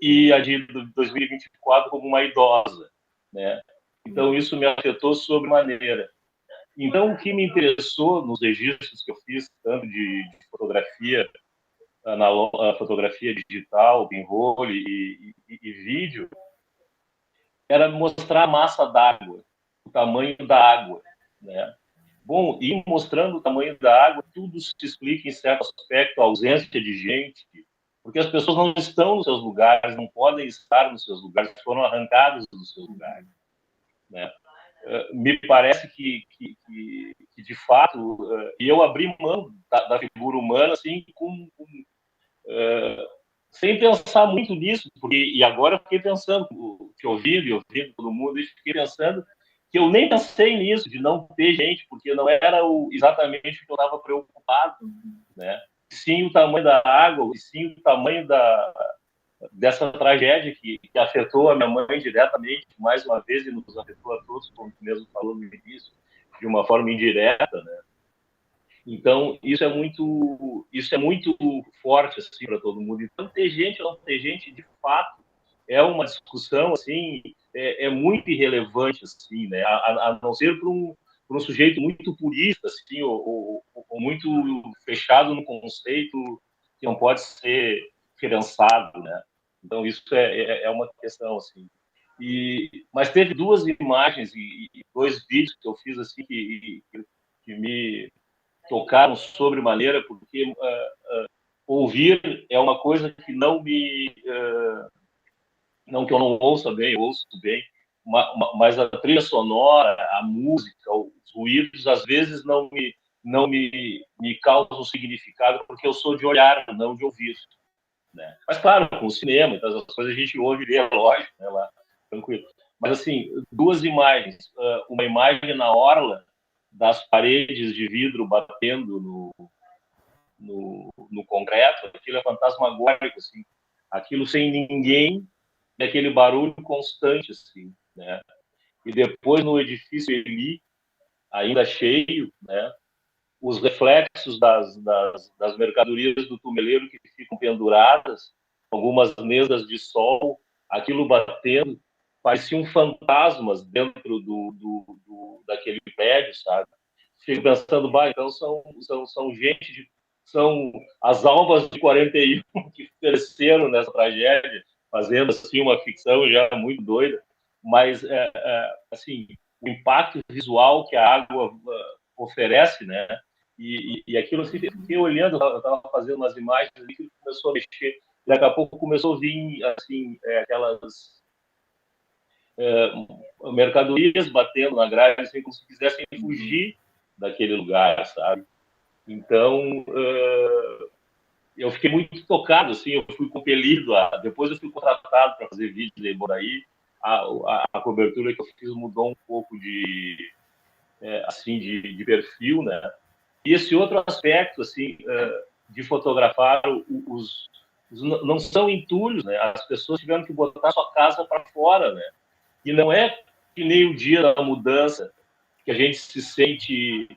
e a de 2024 como uma idosa, né? Então isso me afetou sobremaneira. Então o que me interessou nos registros que eu fiz, tanto de fotografia, fotografia digital, pinhole e vídeo, era mostrar a massa d'água, o tamanho da água, né? Bom, e mostrando o tamanho da água, tudo se explica em certo aspecto, a ausência de gente, porque as pessoas não estão nos seus lugares, não podem estar nos seus lugares, foram arrancadas dos seus lugares, né? Me parece que de fato, eu abri mão da figura humana assim, sem pensar muito nisso, porque, e agora eu fiquei pensando, te ouvindo e ouvindo todo mundo, e fiquei pensando que eu nem pensei nisso, de não ter gente, porque não era exatamente o que eu estava preocupado, né? sim o tamanho da água, e sim o tamanho dessa tragédia que afetou a minha mãe diretamente, mais uma vez, e nos afetou a todos, como tu mesmo falou no início, de uma forma indireta, né? Então, isso é muito forte, assim, para todo mundo. Então, ter gente ou não ter gente, de fato, é uma discussão, assim, é muito irrelevante, assim, né? A não ser para um sujeito muito purista, assim, ou muito fechado no conceito que não pode ser pensado, né? Então, isso é uma questão, assim. Mas teve duas imagens e dois vídeos que eu fiz, assim, que me tocaram sobremaneira, porque ouvir é uma coisa que não que eu não ouça bem, eu ouço bem, mas a trilha sonora, a música, os ruídos, às vezes não me causam significado, porque eu sou de olhar, não de ouvir, né? Mas, claro, com o cinema, então, as coisas a gente ouve e vê, lógico, né, lá, tranquilo. Mas, assim, duas imagens. Uma imagem na orla, das paredes de vidro batendo no concreto, aquilo é fantasmagórico, assim. Aquilo sem ninguém, e aquele barulho constante, assim, né? E depois, no edifício Eli, ainda cheio, né? Os reflexos das mercadorias do tumeleiro que ficam penduradas, algumas mesas de sol, aquilo batendo, pareciam fantasmas dentro daquele prédio, sabe? Fico pensando, então são gente, são as almas de 41 que pereceram nessa tragédia, fazendo assim uma ficção já muito doida, mas assim, o impacto visual que a água oferece, né? E aquilo assim, eu fiquei olhando, eu estava fazendo umas imagens ali que começou a mexer, e daqui a pouco começou a vir assim, aquelas mercadorias batendo na grade, assim, como se quisessem fugir daquele lugar, sabe? Então, eu fiquei muito tocado, assim, eu fui compelido depois eu fui contratado para fazer vídeos de Boraí, a cobertura que eu fiz mudou um pouco de perfil, né? E esse outro aspecto, assim, de fotografar não são entulhos, né? As pessoas tiveram que botar sua casa para fora, né? E não é que nem o dia da mudança, que a gente se sente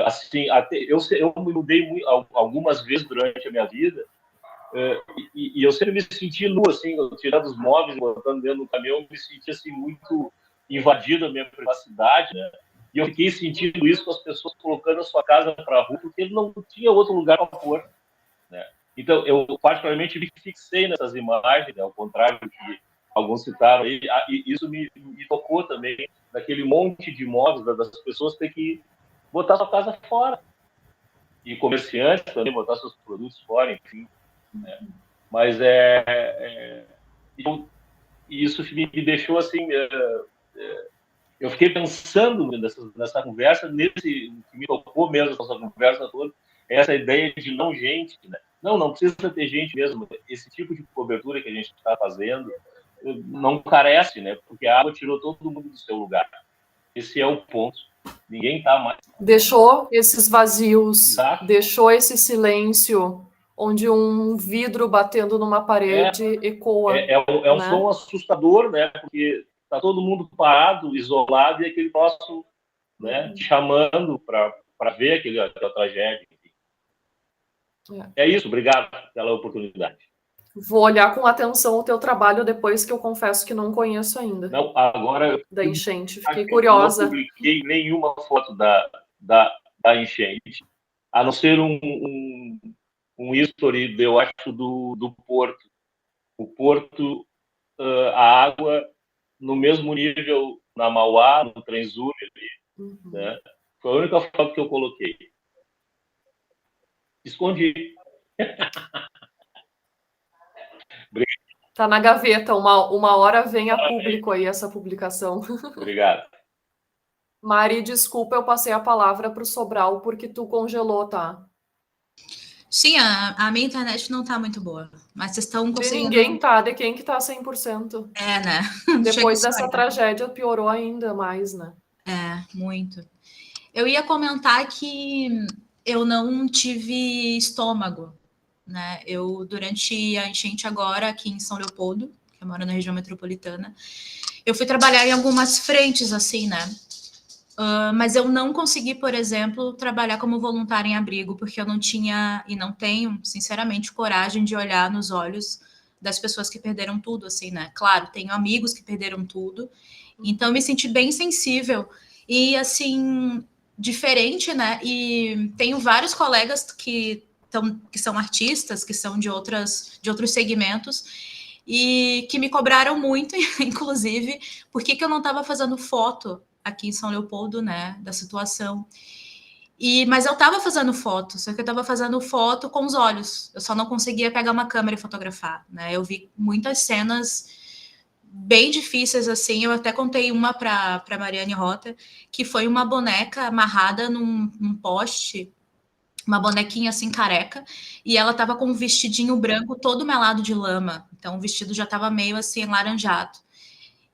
assim. Até eu me mudei algumas vezes durante a minha vida, e eu sempre me senti nu, assim, tirando os móveis, botando dentro do caminhão, me senti assim muito invadido a minha privacidade, né? E eu fiquei sentindo isso com as pessoas colocando a sua casa para a rua, porque não tinha outro lugar para pôr, né? Então, eu particularmente me fixei nessas imagens, né? Ao contrário do que alguns citaram aí, e isso me tocou também, daquele monte de imóveis, das pessoas ter que botar sua casa fora. E comerciantes também botar seus produtos fora, enfim, né? Mas isso me deixou assim, eu fiquei pensando nessa conversa, que me tocou mesmo essa conversa toda, essa ideia de não gente, né? Não precisa ter gente mesmo. Esse tipo de cobertura que a gente está fazendo não carece, né? Porque a água tirou todo mundo do seu lugar. Esse é o ponto. Ninguém está mais. Deixou esses vazios, Exato. Deixou esse silêncio, onde um vidro batendo numa parede ecoa. Um som assustador, né? Porque está todo mundo parado, isolado, e aquele troço, né, chamando para ver aquela tragédia. É isso, obrigado pela oportunidade. Vou olhar com atenção o teu trabalho depois, que eu confesso que não conheço ainda. Não, agora da enchente, fiquei curiosa. Eu não publiquei nenhuma foto da enchente, a não ser um history, eu acho, do Porto. O Porto, a água no mesmo nível na Mauá, no Trenzúrio, né? Foi a única foto que eu coloquei. Escondi. Tá na gaveta, uma hora vem a público aí essa publicação. Obrigado. Mari, desculpa, eu passei a palavra para o Sobral porque tu congelou, tá? Sim, a minha internet não tá muito boa, mas vocês estão conseguindo... De ninguém tá, de quem que tá 100%. né? Depois dessa tragédia piorou ainda mais, né? Muito. Eu ia comentar que eu não tive estômago, né? Eu, durante a enchente agora, aqui em São Leopoldo, que eu moro na região metropolitana, eu fui trabalhar em algumas frentes, assim, né? Mas eu não consegui, por exemplo, trabalhar como voluntária em abrigo, porque eu não tinha e não tenho, sinceramente, coragem de olhar nos olhos das pessoas que perderam tudo, assim, né? Claro, tenho amigos que perderam tudo, então eu me senti bem sensível e, assim, diferente, né? E tenho vários colegas que são artistas, que são de outros segmentos, e que me cobraram muito, inclusive, por que eu não estava fazendo foto aqui em São Leopoldo, né, da situação. Mas eu estava fazendo foto, só que eu estava fazendo foto com os olhos. Eu só não conseguia pegar uma câmera e fotografar, né? Eu vi muitas cenas bem difíceis, assim. Eu até contei uma para Mariane Rota, que foi uma boneca amarrada num poste, uma bonequinha assim careca, e ela estava com um vestidinho branco todo melado de lama. Então o vestido já estava meio assim laranjado.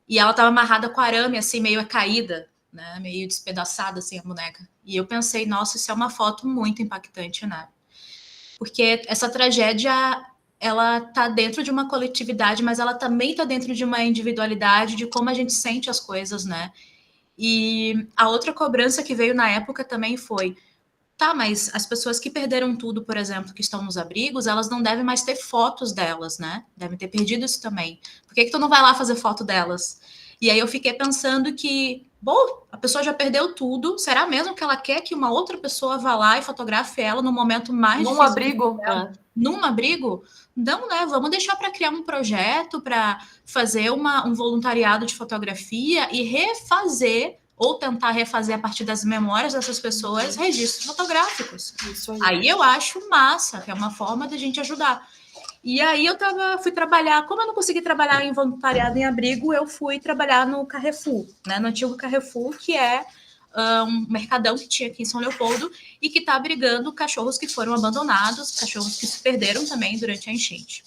E ela estava amarrada com arame, assim, meio caída, né? Meio despedaçada, assim, a boneca. E eu pensei, nossa, isso é uma foto muito impactante, né? Porque essa tragédia, ela tá dentro de uma coletividade, mas ela também tá dentro de uma individualidade, de como a gente sente as coisas, né? E a outra cobrança que veio na época também foi, tá, mas as pessoas que perderam tudo, por exemplo, que estão nos abrigos, elas não devem mais ter fotos delas, né? Devem ter perdido isso também. Por que tu não vai lá fazer foto delas? E aí eu fiquei pensando que, bom, a pessoa já perdeu tudo, será mesmo que ela quer que uma outra pessoa vá lá e fotografe ela no momento mais Num difícil abrigo? num abrigo? Não, né? Vamos deixar para criar um projeto, para fazer um voluntariado de fotografia e refazer ou tentar refazer a partir das memórias dessas pessoas registros fotográficos. Isso aí. Aí eu acho massa, que é uma forma da gente ajudar. E aí fui trabalhar, como eu não consegui trabalhar em voluntariado em abrigo, eu fui trabalhar no Carrefour, né, no antigo Carrefour, que é um mercadão que tinha aqui em São Leopoldo e que está abrigando cachorros que foram abandonados, cachorros que se perderam também durante a enchente.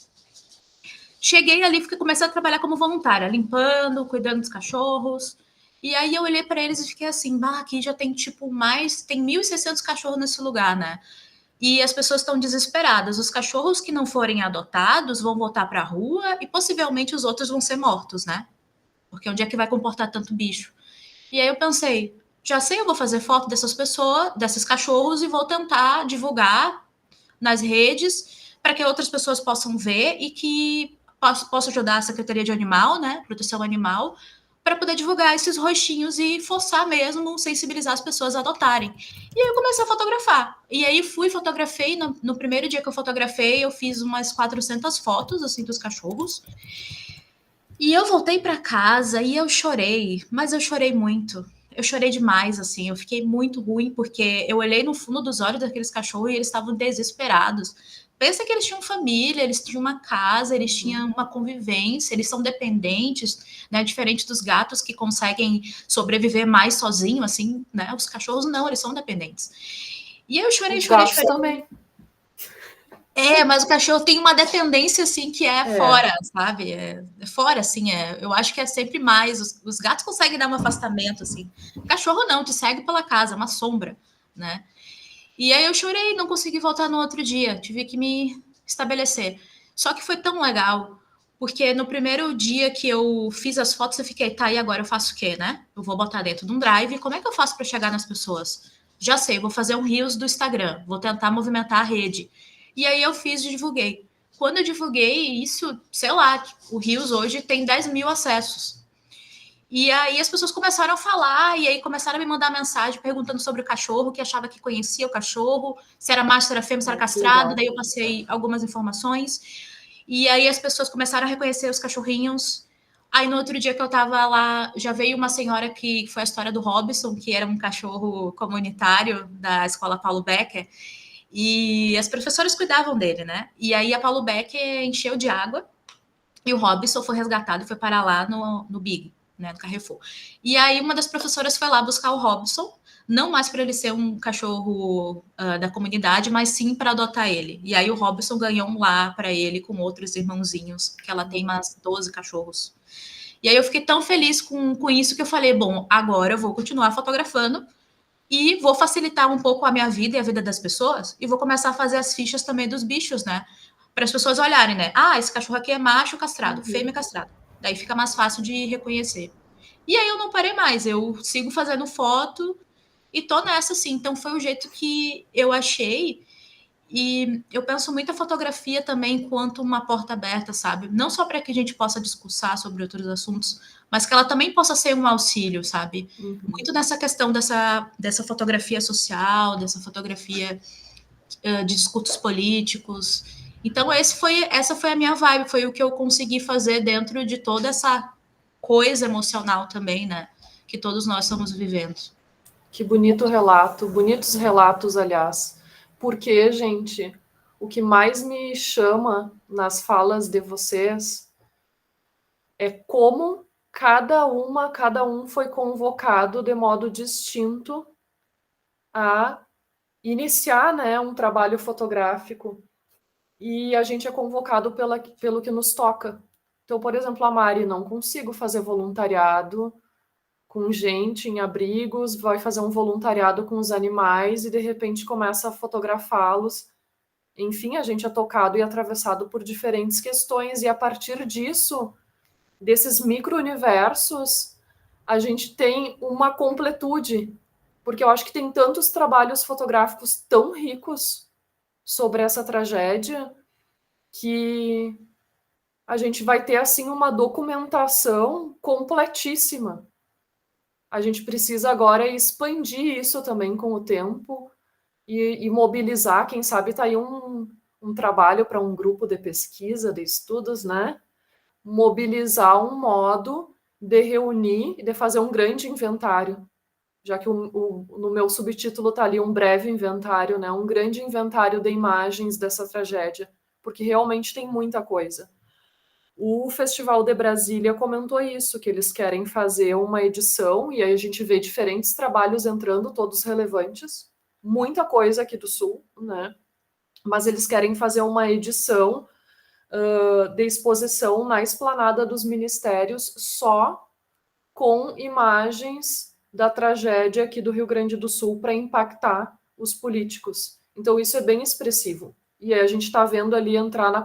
Cheguei ali, comecei a trabalhar como voluntária, limpando, cuidando dos cachorros. E aí eu olhei para eles e fiquei assim, aqui já tem tem 1.600 cachorros nesse lugar, né? E as pessoas estão desesperadas. Os cachorros que não forem adotados vão voltar para a rua e possivelmente os outros vão ser mortos, né? Porque onde é que vai comportar tanto bicho? E aí eu pensei, já sei, eu vou fazer foto dessas pessoas, desses cachorros e vou tentar divulgar nas redes para que outras pessoas possam ver e que possa ajudar a Secretaria de Animal, né? Proteção Animal, para poder divulgar esses rostinhos e forçar mesmo, sensibilizar as pessoas a adotarem. E aí eu comecei a fotografar. E aí fotografei, no primeiro dia que eu fotografei, eu fiz umas 400 fotos, assim, dos cachorros. E eu voltei para casa e eu chorei, mas eu chorei muito. Eu chorei demais, assim, eu fiquei muito ruim, porque eu olhei no fundo dos olhos daqueles cachorros e eles estavam desesperados. Pensa que eles tinham família, eles tinham uma casa, eles tinham uma convivência, eles são dependentes, né? Diferente dos gatos que conseguem sobreviver mais sozinho, assim, né? Os cachorros não, eles são dependentes. E eu chorei, chorei. Também. Mas o cachorro tem uma dependência, assim, que fora, sabe? É fora, assim, eu acho que é sempre mais. Os gatos conseguem dar um afastamento, assim. O cachorro não, te segue pela casa, é uma sombra, né? E aí eu chorei, não consegui voltar no outro dia, tive que me estabelecer. Só que foi tão legal, porque no primeiro dia que eu fiz as fotos, eu fiquei, tá, e agora eu faço o quê, né? Eu vou botar dentro de um drive, como é que eu faço para chegar nas pessoas? Já sei, vou fazer um Reels do Instagram, vou tentar movimentar a rede. E aí eu fiz e divulguei. Quando eu divulguei isso, sei lá, o Reels hoje tem 10 mil acessos. E aí as pessoas começaram a falar, e aí começaram a me mandar mensagem perguntando sobre o cachorro, que achava que conhecia o cachorro, se era macho, se era fêmea, se era castrado, daí eu passei algumas informações. E aí as pessoas começaram a reconhecer os cachorrinhos. Aí no outro dia que eu tava lá, já veio uma senhora que foi a história do Robson, que era um cachorro comunitário da escola Paulo Becker, e as professoras cuidavam dele, né? E aí a Paulo Becker encheu de água, e o Robson foi resgatado e foi parar lá no Big, né, no Carrefour. E aí uma das professoras foi lá buscar o Robson, não mais para ele ser um cachorro da comunidade, mas sim para adotar ele. E aí o Robson ganhou um lar para ele com outros irmãozinhos, que ela tem umas 12 cachorros. E aí eu fiquei tão feliz com isso que eu falei, bom, agora eu vou continuar fotografando, e vou facilitar um pouco a minha vida e a vida das pessoas, e vou começar a fazer as fichas também dos bichos, né? Para as pessoas olharem, né? Ah, esse cachorro aqui é macho castrado, fêmea castrada. Daí fica mais fácil de reconhecer. E aí eu não parei mais, eu sigo fazendo foto e tô nessa, assim. Então foi o jeito que eu achei. E eu penso muito a fotografia também enquanto uma porta aberta, sabe? Não só para que a gente possa discursar sobre outros assuntos, mas que ela também possa ser um auxílio, sabe? Muito nessa questão dessa fotografia social, dessa fotografia de discursos políticos. Então, essa foi a minha vibe, foi o que eu consegui fazer dentro de toda essa coisa emocional também, né? Que todos nós estamos vivendo. Que bonito relato, bonitos relatos, aliás. Porque, gente, o que mais me chama nas falas de vocês é como cada um foi convocado de modo distinto a iniciar, né, um trabalho fotográfico. E a gente é convocado pelo que nos toca. Então, por exemplo, a Mari, não consigo fazer voluntariado com gente em abrigos, vai fazer um voluntariado com os animais e de repente começa a fotografá-los. Enfim, a gente é tocado e atravessado por diferentes questões e a partir disso, desses micro-universos, a gente tem uma completude, porque eu acho que tem tantos trabalhos fotográficos tão ricos sobre essa tragédia que a gente vai ter assim uma documentação completíssima. A gente precisa agora expandir isso também com o tempo e mobilizar, quem sabe está aí um trabalho para um grupo de pesquisa, de estudos, né? Mobilizar um modo de reunir e de fazer um grande inventário, já que no meu subtítulo está ali um breve inventário, né? Um grande inventário de imagens dessa tragédia, porque realmente tem muita coisa. O Festival de Brasília comentou isso, que eles querem fazer uma edição, e aí a gente vê diferentes trabalhos entrando, todos relevantes, muita coisa aqui do Sul, né? Mas eles querem fazer uma edição de exposição na esplanada dos ministérios só com imagens da tragédia aqui do Rio Grande do Sul para impactar os políticos. Então isso é bem expressivo. E aí a gente está vendo ali entrar na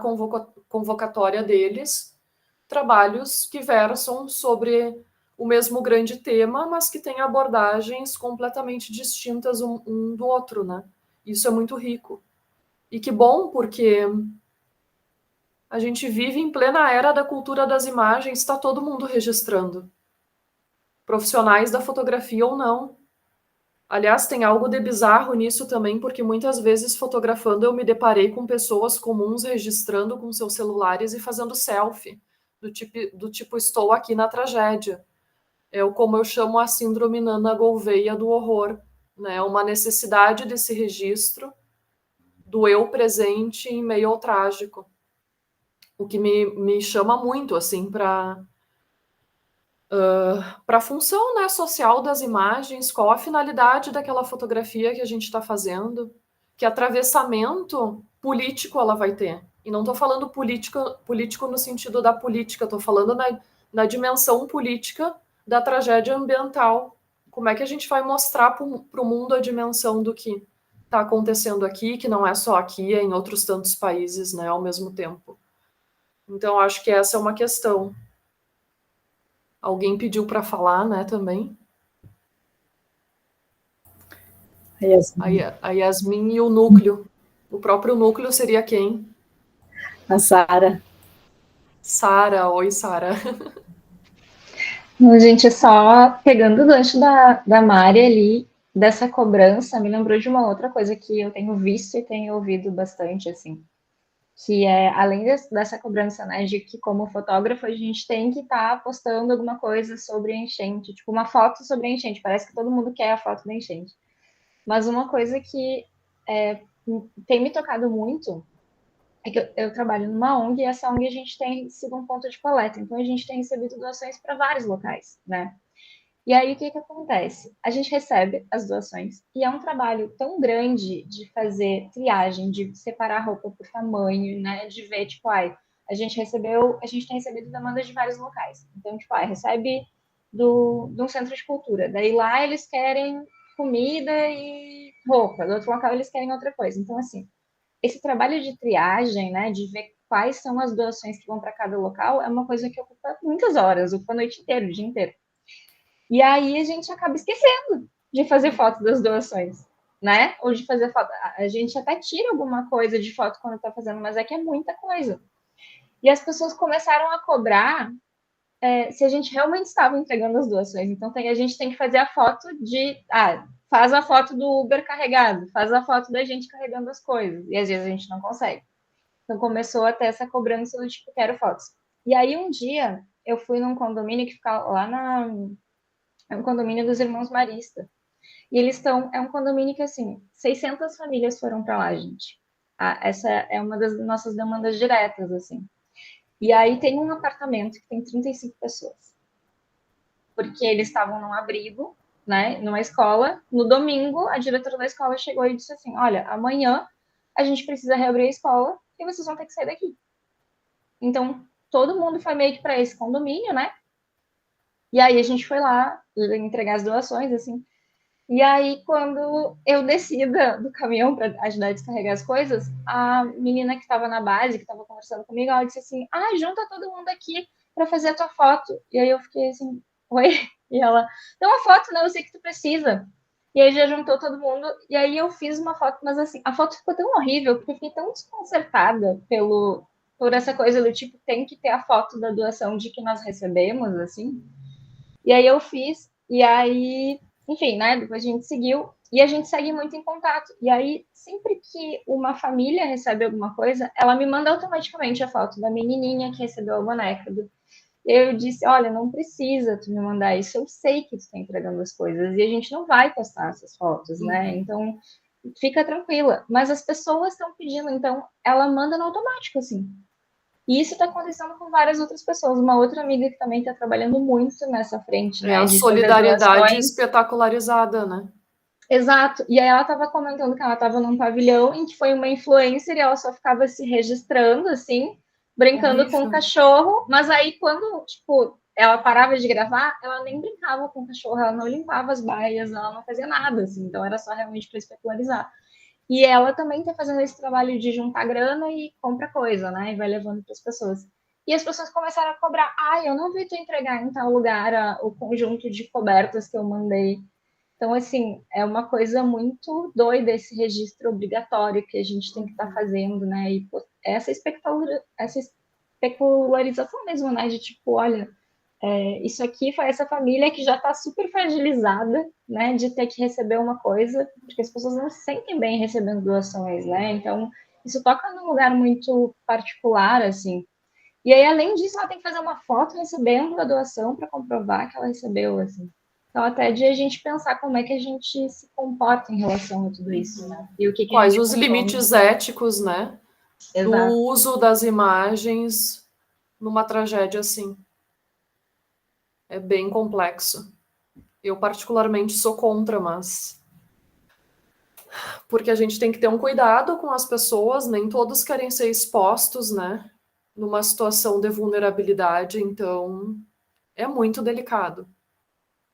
convocatória deles trabalhos que versam sobre o mesmo grande tema, mas que têm abordagens completamente distintas um do outro, né? Isso é muito rico. E que bom, porque a gente vive em plena era da cultura das imagens, está todo mundo registrando. Profissionais da fotografia ou não. Aliás, tem algo de bizarro nisso também, porque muitas vezes fotografando eu me deparei com pessoas comuns registrando com seus celulares e fazendo selfie, do tipo estou aqui na tragédia. É como eu chamo a síndrome Nana Gouveia do horror, né? Uma necessidade desse registro do eu presente em meio ao trágico. O que me chama muito, assim, para a função, né, social das imagens, qual a finalidade daquela fotografia que a gente está fazendo, que atravessamento político ela vai ter. E não estou falando político no sentido da política, estou falando na dimensão política da tragédia ambiental. Como é que a gente vai mostrar para o mundo a dimensão do que está acontecendo aqui, que não é só aqui, é em outros tantos países, né, ao mesmo tempo. Então, acho que essa é uma questão. Alguém pediu para falar, né, também. A Yasmin e o núcleo. O próprio núcleo seria quem? A Sara. Sara, oi, Sara. Gente, só pegando o gancho da Mari ali, dessa cobrança, me lembrou de uma outra coisa que eu tenho visto e tenho ouvido bastante, assim, que é, além dessa cobrança, né, de que como fotógrafo a gente tem que estar postando alguma coisa sobre a enchente, tipo uma foto sobre a enchente, parece que todo mundo quer a foto da enchente. Mas uma coisa que tem me tocado muito é que eu trabalho numa ONG e essa ONG a gente tem sido um ponto de coleta, então a gente tem recebido doações para vários locais, né? E aí, o que acontece? A gente recebe as doações e é um trabalho tão grande de fazer triagem, de separar a roupa por tamanho, né? De ver, tipo, a gente tem recebido demandas de vários locais. Então, tipo, recebe de um centro de cultura. Daí lá eles querem comida e roupa, do outro local eles querem outra coisa. Então, assim, esse trabalho de triagem, né, de ver quais são as doações que vão para cada local, é uma coisa que ocupa muitas horas, ocupa a noite inteira, o dia inteiro. E aí a gente acaba esquecendo de fazer foto das doações, né? Ou de fazer foto. A gente até tira alguma coisa de foto quando está fazendo, mas é que é muita coisa. E as pessoas começaram a cobrar se a gente realmente estava entregando as doações. Então a gente tem que fazer a foto de. Faz a foto do Uber carregado, faz a foto da gente carregando as coisas. E às vezes a gente não consegue. Então começou a ter essa cobrança do tipo, quero fotos. E aí um dia eu fui num condomínio que fica lá é um condomínio dos Irmãos Marista. E eles estão. É um condomínio que, assim, 600 famílias foram para lá, gente. Essa é uma das nossas demandas diretas, assim. E aí tem um apartamento que tem 35 pessoas. Porque eles estavam num abrigo, né, numa escola. No domingo, a diretora da escola chegou e disse assim: olha, amanhã a gente precisa reabrir a escola e vocês vão ter que sair daqui. Então, todo mundo foi meio que para esse condomínio, né? E aí a gente foi lá entregar as doações, assim. E aí, quando eu desci do caminhão para ajudar a descarregar as coisas, a menina que estava na base, que estava conversando comigo, ela disse assim: junta todo mundo aqui para fazer a tua foto. E aí eu fiquei assim: oi? E ela: dá uma foto, né? Eu sei que tu precisa. E aí já juntou todo mundo. E aí eu fiz uma foto, mas assim, a foto ficou tão horrível, porque eu fiquei tão desconcertada por essa coisa do tipo, tem que ter a foto da doação de que nós recebemos, assim. E aí eu fiz, e aí, enfim, né? Depois a gente seguiu e a gente segue muito em contato. E aí, sempre que uma família recebe alguma coisa, ela me manda automaticamente a foto da menininha que recebeu a boneca. Eu disse, olha, não precisa tu me mandar isso, eu sei que tu está entregando as coisas e a gente não vai postar essas fotos, né? Então, fica tranquila. Mas as pessoas estão pedindo, então ela manda no automático, assim. E isso está acontecendo com várias outras pessoas. Uma outra amiga que também está trabalhando muito nessa frente, né? A De solidariedade espetacularizada, né? Exato. E aí ela estava comentando que ela estava num pavilhão em que foi uma influencer e ela só ficava se registrando, assim, brincando com o cachorro. Mas aí, quando, tipo, ela parava de gravar, ela nem brincava com o cachorro, ela não limpava as baias, ela não fazia nada, assim. Então era só realmente para especularizar. E ela também está fazendo esse trabalho de juntar grana e compra coisa, né? E vai levando para as pessoas. E as pessoas começaram a cobrar. Eu não vi tu entregar em tal lugar o conjunto de cobertas que eu mandei. Então, assim, é uma coisa muito doida esse registro obrigatório que a gente tem que estar fazendo, né? E essa especularização mesmo, né? De tipo, olha, isso aqui foi essa família que já está super fragilizada, né, de ter que receber uma coisa, porque as pessoas não se sentem bem recebendo doações, né? Então, isso toca num lugar muito particular, assim. E aí, além disso, ela tem que fazer uma foto recebendo a doação para comprovar que ela recebeu, assim. Então, até de a gente pensar como é que a gente se comporta em relação a tudo isso, né? E o que Quais os limites éticos, né? Exato. Do uso das imagens numa tragédia assim. É bem complexo. Eu, particularmente, sou contra, mas... porque a gente tem que ter um cuidado com as pessoas, nem todos querem ser expostos, né? Numa situação de vulnerabilidade, então é muito delicado.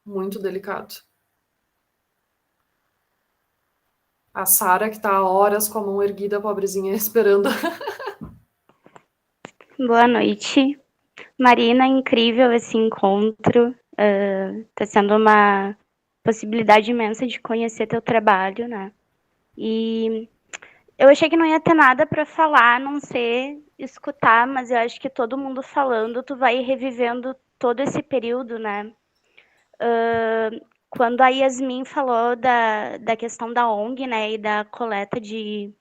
Muito delicado. A Sara, que está há horas com a mão erguida, pobrezinha, esperando. Boa noite. Marina, incrível esse encontro. Está sendo uma possibilidade imensa de conhecer teu trabalho, né? E eu achei que não ia ter nada para falar, a não ser escutar, mas eu acho que todo mundo falando, tu vai revivendo todo esse período, né? Quando a Yasmin falou da questão da ONG, né, e da coleta de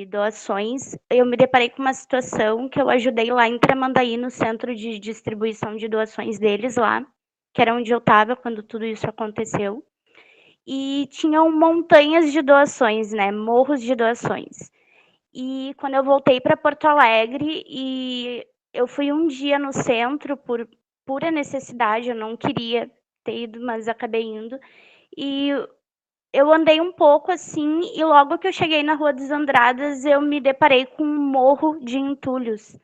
doações, eu me deparei com uma situação que eu ajudei lá em Tramandaí, no centro de distribuição de doações deles lá, que era onde eu estava quando tudo isso aconteceu. E tinham montanhas de doações, né, morros de doações. E quando eu voltei para Porto Alegre, e eu fui um dia no centro por pura necessidade, eu não queria ter ido, mas acabei indo. E eu andei um pouco assim, e logo que eu cheguei na Rua dos Andradas, eu me deparei com um morro de entulhos.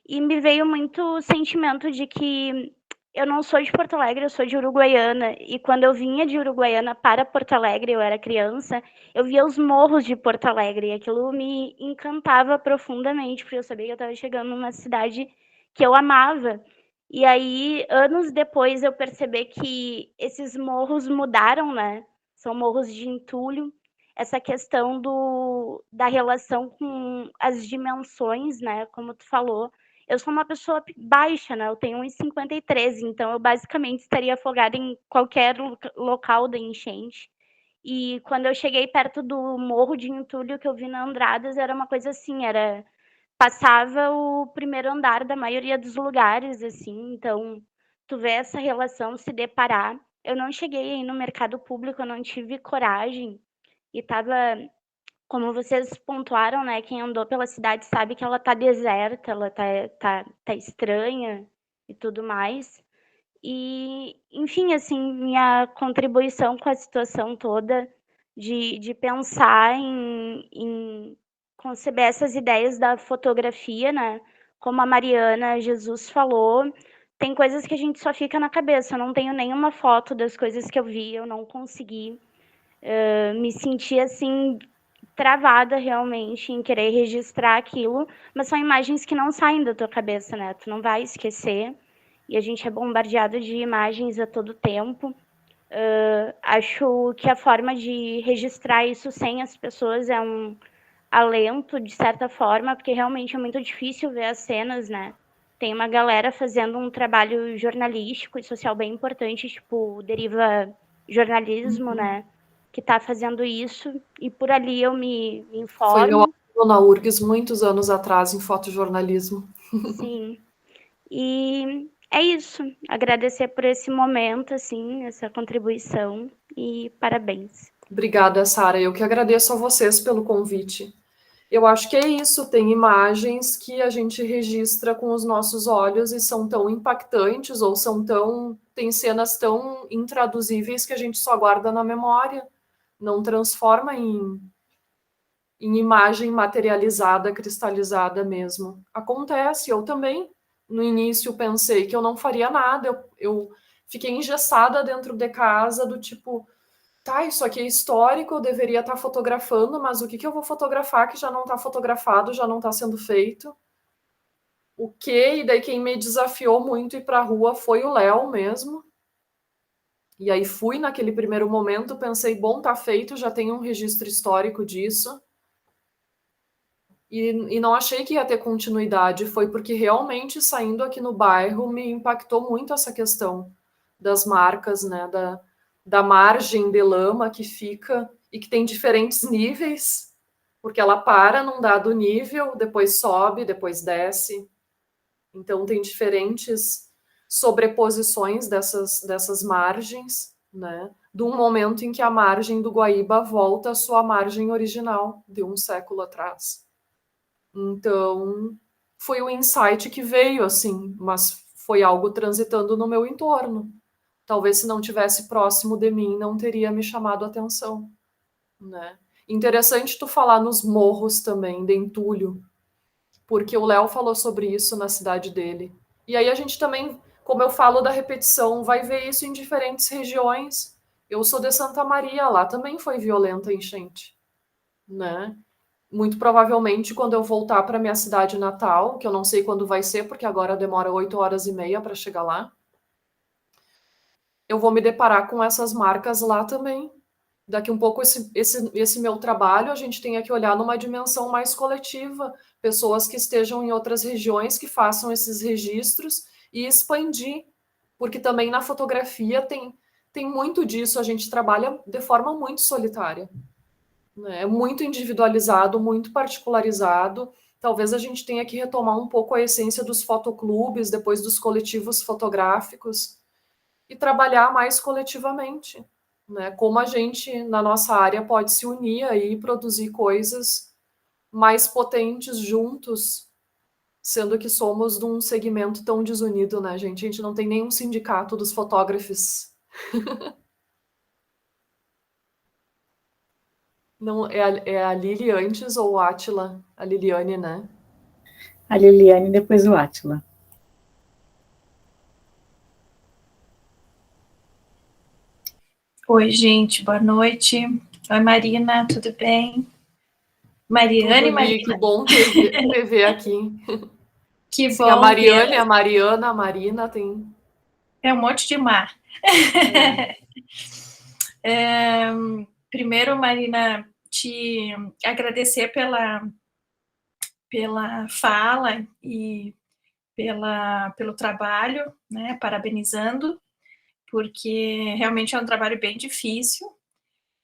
E me veio muito o sentimento de que eu não sou de Porto Alegre, eu sou de Uruguaiana. E quando eu vinha de Uruguaiana para Porto Alegre, eu era criança, eu via os morros de Porto Alegre. E aquilo me encantava profundamente, porque eu sabia que eu estava chegando numa cidade que eu amava. E aí, anos depois, eu percebi que esses morros mudaram, né? São morros de entulho. Essa questão da relação com as dimensões, né? Como tu falou, eu sou uma pessoa baixa, né? Eu tenho 1,53, então eu basicamente estaria afogada em qualquer local da enchente. E quando eu cheguei perto do morro de entulho que eu vi na Andradas, era uma coisa assim, passava o primeiro andar da maioria dos lugares, assim, então tu vê essa relação se deparar. Eu não cheguei aí no mercado público, eu não tive coragem e tava, como vocês pontuaram, né, quem andou pela cidade sabe que ela tá deserta, ela tá estranha e tudo mais. E, enfim, assim, minha contribuição com a situação toda de pensar em conceber essas ideias da fotografia, né? Como a Mariana Jesus falou, tem coisas que a gente só fica na cabeça. Eu não tenho nenhuma foto das coisas que eu vi, eu não consegui me sentir assim travada realmente em querer registrar aquilo, mas são imagens que não saem da tua cabeça, né? Tu não vai esquecer. E a gente é bombardeado de imagens a todo tempo. Acho que a forma de registrar isso sem as pessoas é um alento, de certa forma, porque realmente é muito difícil ver as cenas, né? Tem uma galera fazendo um trabalho jornalístico e social bem importante, tipo o Deriva Jornalismo, né? Que está fazendo isso, e por ali eu me Foi meu informo. aluno na URGS muitos anos atrás em fotojornalismo. Sim. E é isso. Agradecer por esse momento, assim, essa contribuição, e parabéns. Obrigada, Sara. Eu que agradeço a vocês pelo convite. Eu acho que é isso. Tem imagens que a gente registra com os nossos olhos e são tão impactantes ou tem cenas tão intraduzíveis que a gente só guarda na memória, não transforma em imagem materializada, cristalizada mesmo. Acontece. Eu também, no início, pensei que eu não faria nada. Eu fiquei engessada dentro de casa, do tipo, tá, isso aqui é histórico, eu deveria estar fotografando, mas o que eu vou fotografar que já não está fotografado, já não está sendo feito? O quê? E daí quem me desafiou muito ir para a rua foi o Léo mesmo. E aí fui naquele primeiro momento, pensei, bom, tá feito, já tem um registro histórico disso. E não achei que ia ter continuidade, foi porque realmente saindo aqui no bairro me impactou muito essa questão das marcas, né, da margem de lama que fica e que tem diferentes níveis, porque ela para num dado nível, depois sobe, depois desce. Então tem diferentes sobreposições dessas margens, né, de um momento em que a margem do Guaíba volta à sua margem original de um século atrás. Então, foi o insight que veio, assim, mas foi algo transitando no meu entorno. Talvez se não tivesse próximo de mim, não teria me chamado a atenção, né? Interessante tu falar nos morros também, de entulho, porque o Léo falou sobre isso na cidade dele. E aí a gente também, como eu falo da repetição, vai ver isso em diferentes regiões. Eu sou de Santa Maria, lá também foi violenta a enchente, né? Muito provavelmente, quando eu voltar para minha cidade natal, que eu não sei quando vai ser, porque agora demora 8 horas e meia para chegar lá, eu vou me deparar com essas marcas lá também. Daqui um pouco, esse meu trabalho, a gente tem que olhar numa dimensão mais coletiva, pessoas que estejam em outras regiões, que façam esses registros e expandir, porque também na fotografia tem muito disso, a gente trabalha de forma muito solitária. É muito individualizado, muito particularizado. Talvez a gente tenha que retomar um pouco a essência dos fotoclubes, depois dos coletivos fotográficos, e trabalhar mais coletivamente, né? Como a gente, na nossa área, pode se unir aí e produzir coisas mais potentes juntos, sendo que somos de um segmento tão desunido, né, gente? A gente não tem nenhum sindicato dos fotógrafos. Não, é a Lili antes ou o Átila? A Liliane, né? A Liliane, depois o Átila. Oi, gente, boa noite. Oi, Marina, tudo bem? Mariane, Tudo, Li, que bom te ver aqui. que Sim, a bom Mariane, ver. a Mariana, a Marina, tem... É um monte de mar. Primeiro, Marina, te agradecer pela fala e pelo trabalho, né? Parabenizando, porque realmente é um trabalho bem difícil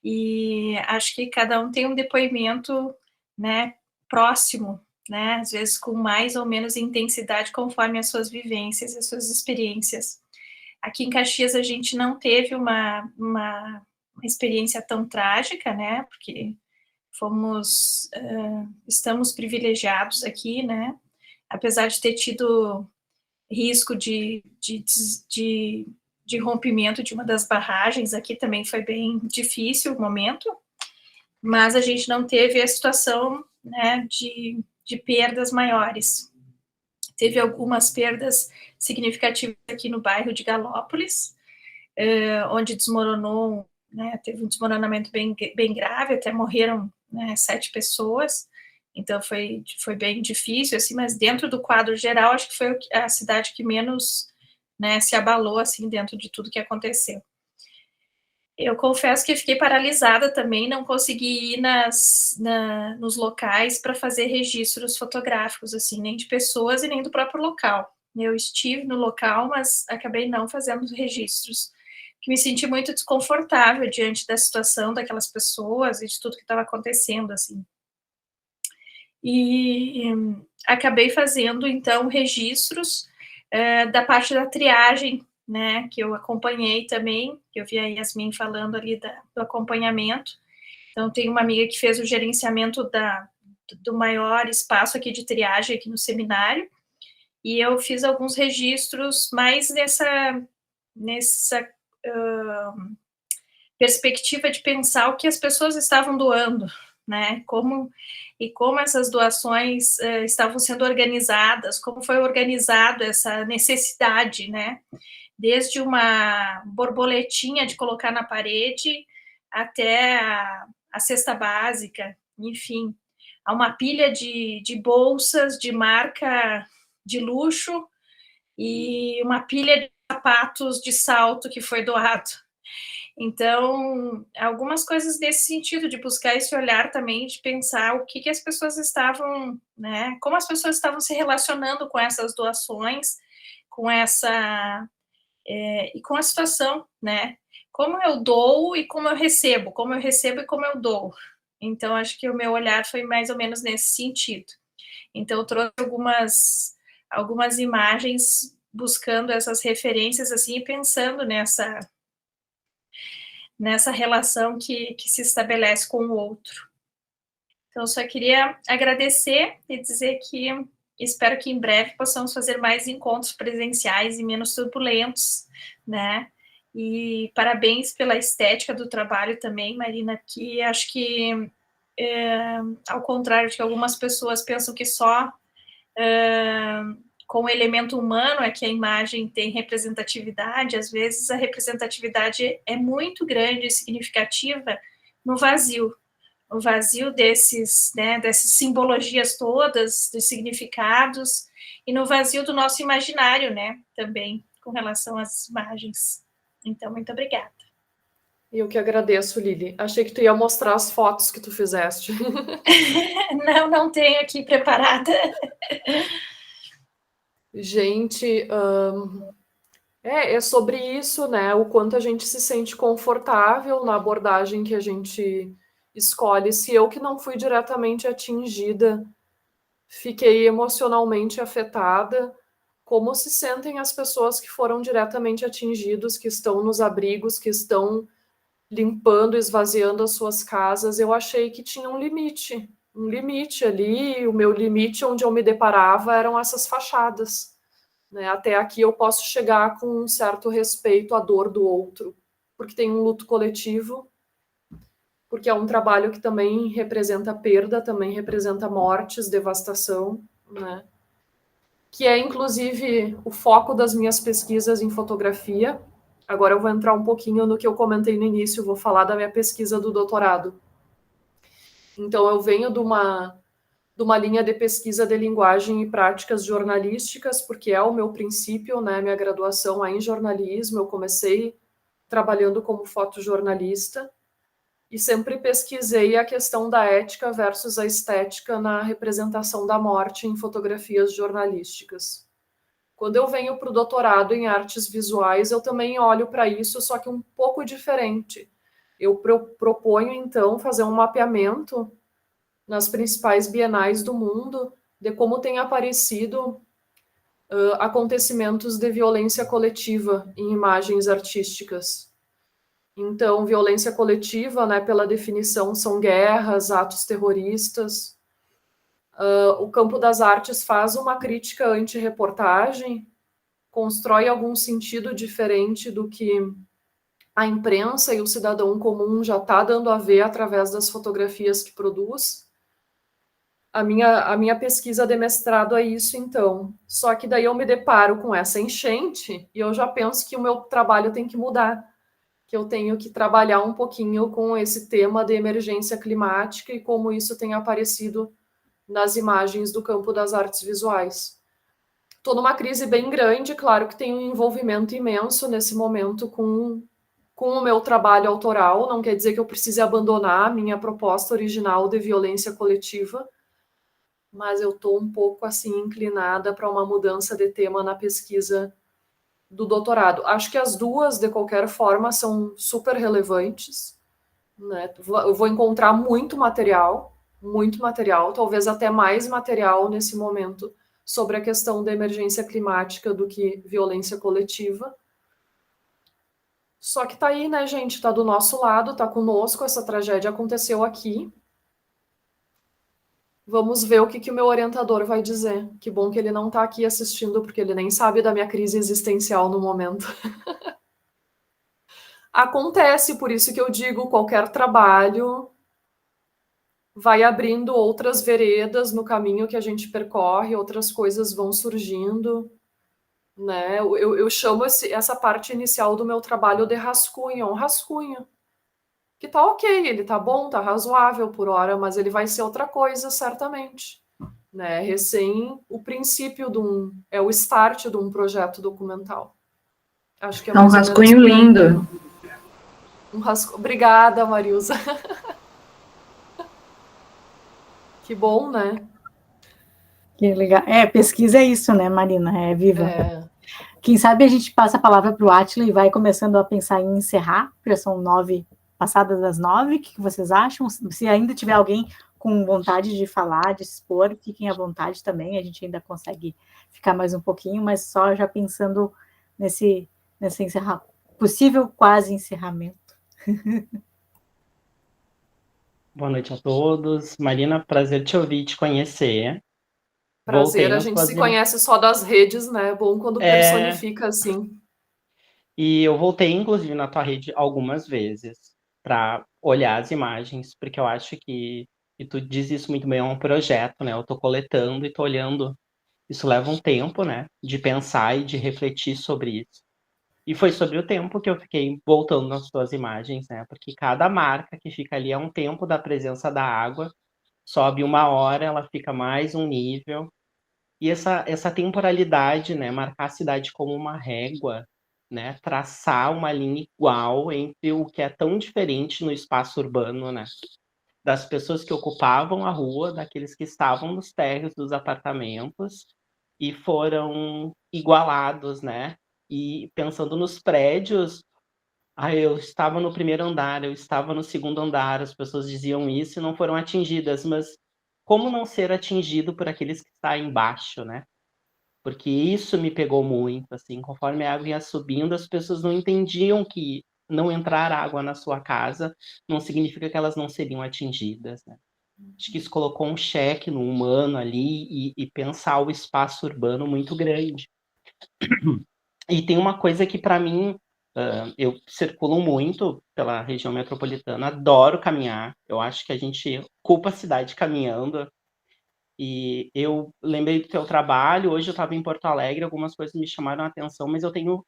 e acho que cada um tem um depoimento, né, próximo, né, às vezes com mais ou menos intensidade conforme as suas vivências, as suas experiências. Aqui em Caxias a gente não teve uma experiência tão trágica, né, porque estamos privilegiados aqui, né, apesar de ter tido risco de rompimento de uma das barragens, aqui também foi bem difícil o momento, mas a gente não teve a situação, né, de perdas maiores. Teve algumas perdas significativas aqui no bairro de Galópolis, onde desmoronou, né, teve um desmoronamento bem grave, até morreram, né, 7 pessoas, então foi bem difícil, assim, mas dentro do quadro geral, acho que foi a cidade que menos, né, se abalou, assim, dentro de tudo que aconteceu. Eu confesso que fiquei paralisada também, não consegui ir nos locais para fazer registros fotográficos, assim, nem de pessoas e nem do próprio local. Eu estive no local, mas acabei não fazendo registros, que me senti muito desconfortável diante da situação daquelas pessoas e de tudo que estava acontecendo, assim. E acabei fazendo, então, registros da parte da triagem, né, que eu acompanhei também, que eu vi a Yasmin falando ali do acompanhamento. Então, tem uma amiga que fez o gerenciamento do maior espaço aqui de triagem aqui no seminário, e eu fiz alguns registros mais nessa perspectiva de pensar o que as pessoas estavam doando, né, como essas doações estavam sendo organizadas, como foi organizado essa necessidade, né, desde uma borboletinha de colocar na parede até a cesta básica, enfim, há uma pilha de bolsas de marca de luxo e uma pilha de sapatos de salto que foi doado. Então, algumas coisas nesse sentido, de buscar esse olhar também, de pensar o que as pessoas estavam, né, como as pessoas estavam se relacionando com essas doações, com essa e com a situação, né? Como eu dou e como eu recebo e como eu dou. Então, acho que o meu olhar foi mais ou menos nesse sentido. Então, eu trouxe algumas imagens buscando essas referências, assim, e pensando nessa relação que se estabelece com o outro. Então, eu só queria agradecer e dizer que espero que em breve possamos fazer mais encontros presenciais e menos turbulentos, né? E parabéns pela estética do trabalho também, Marina, que acho que, ao contrário de que algumas pessoas pensam que só com o elemento humano é que a imagem tem representatividade, às vezes a representatividade é muito grande e significativa no vazio desses, né, dessas simbologias todas, dos significados, e no vazio do nosso imaginário, né, também, com relação às imagens. Então, muito obrigada. Eu que agradeço, Lili. Achei que tu ia mostrar as fotos que tu fizeste. Não tenho aqui preparada. Gente, é sobre isso, né? O quanto a gente se sente confortável na abordagem que a gente escolhe. Se eu, que não fui diretamente atingida, fiquei emocionalmente afetada, como se sentem as pessoas que foram diretamente atingidos, que estão nos abrigos, que estão limpando, esvaziando as suas casas. Eu achei que tinha um limite ali, e o meu limite onde eu me deparava eram essas fachadas. Né? Até aqui eu posso chegar com um certo respeito à dor do outro, porque tem um luto coletivo, porque é um trabalho que também representa perda, também representa mortes, devastação, né? Que é, inclusive, o foco das minhas pesquisas em fotografia. Agora eu vou entrar um pouquinho no que eu comentei no início, vou falar da minha pesquisa do doutorado. Então, eu venho de uma linha de pesquisa de linguagem e práticas jornalísticas, porque é o meu princípio, né? Minha graduação é em jornalismo, eu comecei trabalhando como fotojornalista e sempre pesquisei a questão da ética versus a estética na representação da morte em fotografias jornalísticas. Quando eu venho para o doutorado em artes visuais, eu também olho para isso, só que um pouco diferente. Eu proponho, então, fazer um mapeamento nas principais bienais do mundo de como tem aparecido acontecimentos de violência coletiva em imagens artísticas. Então, violência coletiva, né, pela definição, são guerras, atos terroristas. O campo das artes faz uma crítica anti-reportagem, constrói algum sentido diferente do que a imprensa e o cidadão comum já está dando a ver através das fotografias que produz. A minha pesquisa de mestrado é isso, então. Só que daí eu me deparo com essa enchente e eu já penso que o meu trabalho tem que mudar, que eu tenho que trabalhar um pouquinho com esse tema de emergência climática e como isso tem aparecido nas imagens do campo das artes visuais. Estou numa crise bem grande, claro que tem um envolvimento imenso nesse momento com o meu trabalho autoral, não quer dizer que eu precise abandonar a minha proposta original de violência coletiva, mas eu estou um pouco assim inclinada para uma mudança de tema na pesquisa do doutorado. Acho que as duas, de qualquer forma, são super relevantes, né? Eu vou encontrar muito material, talvez até mais material nesse momento sobre a questão da emergência climática do que violência coletiva. Só que tá aí, né, gente? Tá do nosso lado, tá conosco, essa tragédia aconteceu aqui. Vamos ver o que o meu orientador vai dizer. Que bom que ele não tá aqui assistindo, porque ele nem sabe da minha crise existencial no momento. Acontece, por isso que eu digo, qualquer trabalho vai abrindo outras veredas no caminho que a gente percorre, outras coisas vão surgindo, né? Eu chamo essa parte inicial do meu trabalho de rascunho, um rascunho. Que tá ok, ele tá bom, tá razoável por hora, mas ele vai ser outra coisa, certamente. Né? Recém o princípio é o start de um projeto documental. Acho que é um rascunho lindo. Obrigada, Marilza. Que bom, né? Que legal. Pesquisa é isso, né, Marina? É viva. É. Quem sabe a gente passa a palavra para o Átila e vai começando a pensar em encerrar, já são 9, passadas das 9, o que vocês acham? Se ainda tiver alguém com vontade de falar, de expor, fiquem à vontade também, a gente ainda consegue ficar mais um pouquinho, mas só já pensando nesse possível quase encerramento. Boa noite a todos. Marina, prazer te ouvir e te conhecer. Prazer, a gente se conhece só das redes, né? É bom quando personifica assim. E eu voltei, inclusive, na tua rede algumas vezes para olhar as imagens, porque eu acho que tu diz isso muito bem, é um projeto, né? Eu tô coletando e tô olhando. Isso leva um tempo, né? De pensar e de refletir sobre isso. E foi sobre o tempo que eu fiquei voltando nas tuas imagens, né? Porque cada marca que fica ali é um tempo da presença da água, sobe 1 hora, ela fica mais um nível. E essa temporalidade, né? Marcar a cidade como uma régua, né? Traçar uma linha igual entre o que é tão diferente no espaço urbano, né? Das pessoas que ocupavam a rua, daqueles que estavam nos térreos dos apartamentos e foram igualados, né? E pensando nos prédios, eu estava no primeiro andar, eu estava no segundo andar, as pessoas diziam isso e não foram atingidas, mas como não ser atingido por aqueles que estão embaixo, né? Porque isso me pegou muito, assim, conforme a água ia subindo, as pessoas não entendiam que não entrar água na sua casa não significa que elas não seriam atingidas, né? Acho que isso colocou um cheque no humano ali e pensar o espaço urbano muito grande. E tem uma coisa que, para mim, eu circulo muito pela região metropolitana, adoro caminhar, eu acho que a gente ocupa a cidade caminhando, e eu lembrei do teu trabalho, hoje eu estava em Porto Alegre, algumas coisas me chamaram a atenção, mas eu tenho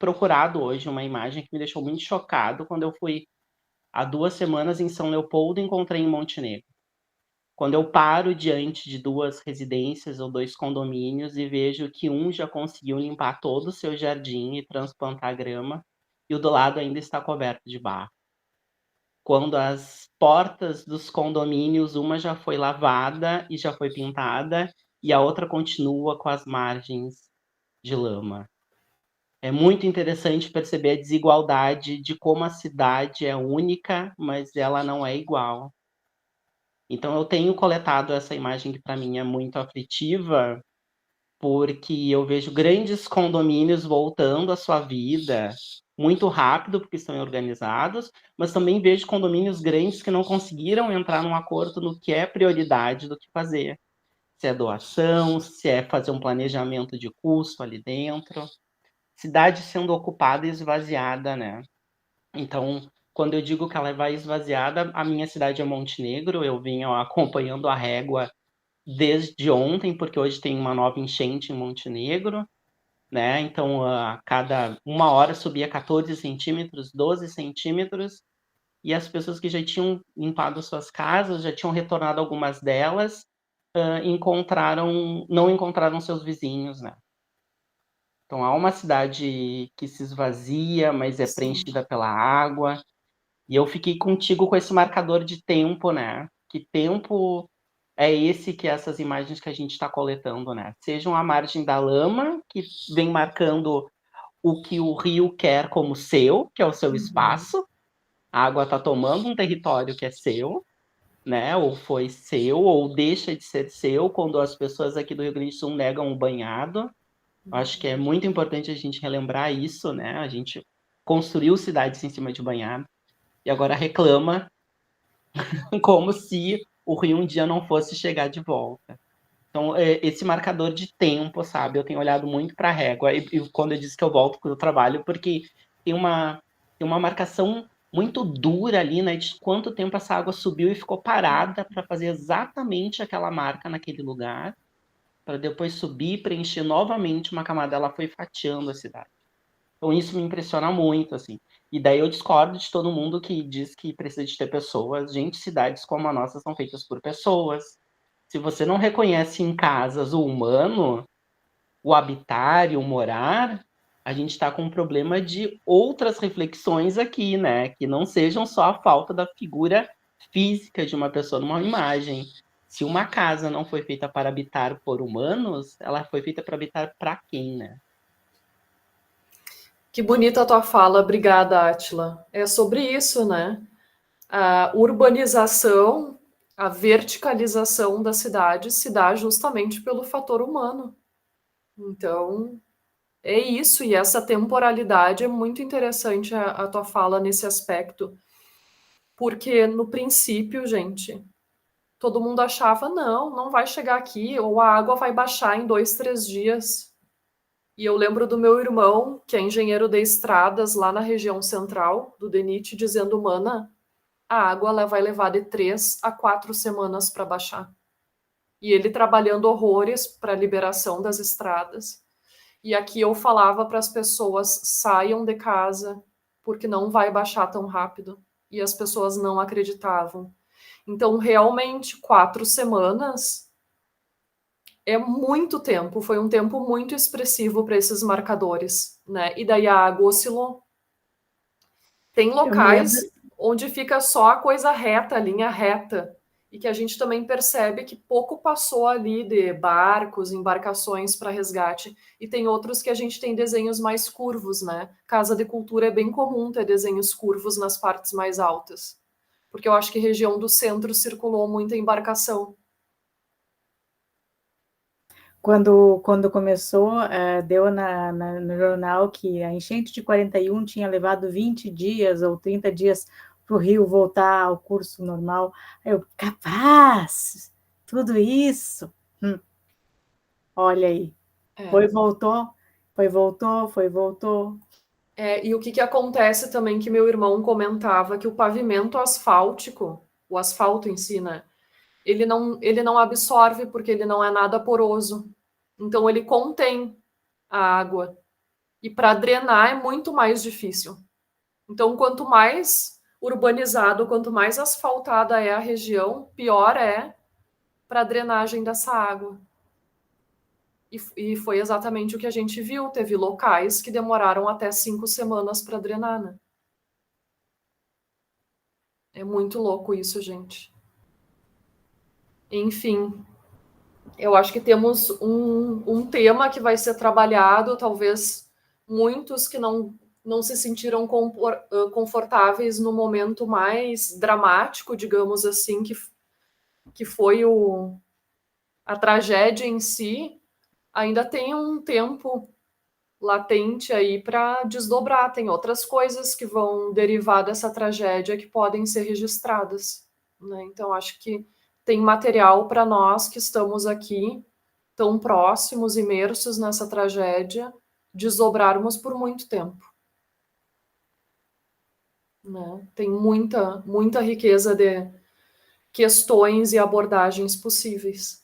procurado hoje uma imagem que me deixou muito chocado quando eu fui há 2 semanas em São Leopoldo e encontrei em Montenegro. Quando eu paro diante de 2 residências ou 2 condomínios e vejo que um já conseguiu limpar todo o seu jardim e transplantar grama, e o do lado ainda está coberto de barro. Quando as portas dos condomínios, uma já foi lavada e já foi pintada, e a outra continua com as margens de lama. É muito interessante perceber a desigualdade de como a cidade é única, mas ela não é igual. Então eu tenho coletado essa imagem que para mim é muito aflitiva, porque eu vejo grandes condomínios voltando à sua vida muito rápido, porque estão organizados, mas também vejo condomínios grandes que não conseguiram entrar num acordo no que é prioridade do que fazer. Se é doação, se é fazer um planejamento de custo ali dentro. Cidade sendo ocupada e esvaziada, né? Então, quando eu digo que ela vai esvaziada, a minha cidade é Montenegro, eu venho acompanhando a régua desde ontem, porque hoje tem uma nova enchente em Montenegro, né? Então, a cada 1 hora subia 14 centímetros, 12 centímetros, e as pessoas que já tinham limpado suas casas, já tinham retornado algumas delas, não encontraram seus vizinhos, né? Então, há uma cidade que se esvazia, mas é preenchida pela água. E eu fiquei contigo com esse marcador de tempo, né? Que tempo é esse que essas imagens que a gente está coletando, né? Sejam a margem da lama, que vem marcando o que o rio quer como seu, que é o seu espaço. A água está tomando um território que é seu, né? Ou foi seu, ou deixa de ser seu, quando as pessoas aqui do Rio Grande do Sul negam o banhado. Acho que é muito importante a gente relembrar isso, né? A gente construiu cidades em cima de banhado e agora reclama como se o rio um dia não fosse chegar de volta. Então, esse marcador de tempo, sabe? Eu tenho olhado muito para a régua e quando eu disse que eu volto para o trabalho, porque tem uma marcação muito dura ali, né? De quanto tempo essa água subiu e ficou parada para fazer exatamente aquela marca naquele lugar, para depois subir e preencher novamente uma camada. Ela foi fatiando a cidade. Então isso me impressiona muito, assim. E daí eu discordo de todo mundo que diz que precisa de ter pessoas. Gente, cidades como a nossa são feitas por pessoas. Se você não reconhece em casas o humano, o habitar e o morar, a gente está com um problema de outras reflexões aqui, né? Que não sejam só a falta da figura física de uma pessoa numa imagem. Se uma casa não foi feita para habitar por humanos, ela foi feita para habitar para quem, né? Que bonita a tua fala, obrigada, Átila. É sobre isso, né? A urbanização, a verticalização da cidade se dá justamente pelo fator humano. Então, é isso, e essa temporalidade é muito interessante a tua fala nesse aspecto, porque no princípio, gente, todo mundo achava, não vai chegar aqui, ou a água vai baixar em 2, 3 dias. E eu lembro do meu irmão, que é engenheiro de estradas lá na região central do DENIT, dizendo, mana, a água ela vai levar de 3 a 4 semanas para baixar. E ele trabalhando horrores para a liberação das estradas. E aqui eu falava para as pessoas, saiam de casa, porque não vai baixar tão rápido. E as pessoas não acreditavam. Então, realmente, 4 semanas é muito tempo, foi um tempo muito expressivo para esses marcadores, né? E daí a água oscilou. Tem locais onde fica só a coisa reta, a linha reta, e que a gente também percebe que pouco passou ali de barcos, embarcações para resgate. E tem outros que a gente tem desenhos mais curvos, né? Casa de Cultura é bem comum ter desenhos curvos nas partes mais altas, porque eu acho que região do centro circulou muita embarcação. Quando começou, deu no jornal que a enchente de 41 tinha levado 20 dias ou 30 dias para o rio voltar ao curso normal. Eu, capaz, tudo isso? Olha aí, foi, voltou. E o que acontece também, que meu irmão comentava, que o pavimento asfáltico, o asfalto em si, né? Ele não absorve porque ele não é nada poroso. Então ele contém a água. E para drenar é muito mais difícil. Então, quanto mais urbanizado, quanto mais asfaltada é a região, pior é para a drenagem dessa água. E foi exatamente o que a gente viu. Teve locais que demoraram até 5 semanas para drenar, né? É muito louco isso, gente. Enfim, eu acho que temos um tema que vai ser trabalhado, talvez muitos que não se sentiram confortáveis no momento mais dramático, digamos assim, que foi a tragédia em si, ainda tem um tempo latente aí para desdobrar. Tem outras coisas que vão derivar dessa tragédia que podem ser registradas, né? Então, acho que tem material para nós que estamos aqui tão próximos, imersos nessa tragédia, desdobrarmos por muito tempo, né? Tem muita riqueza de questões e abordagens possíveis.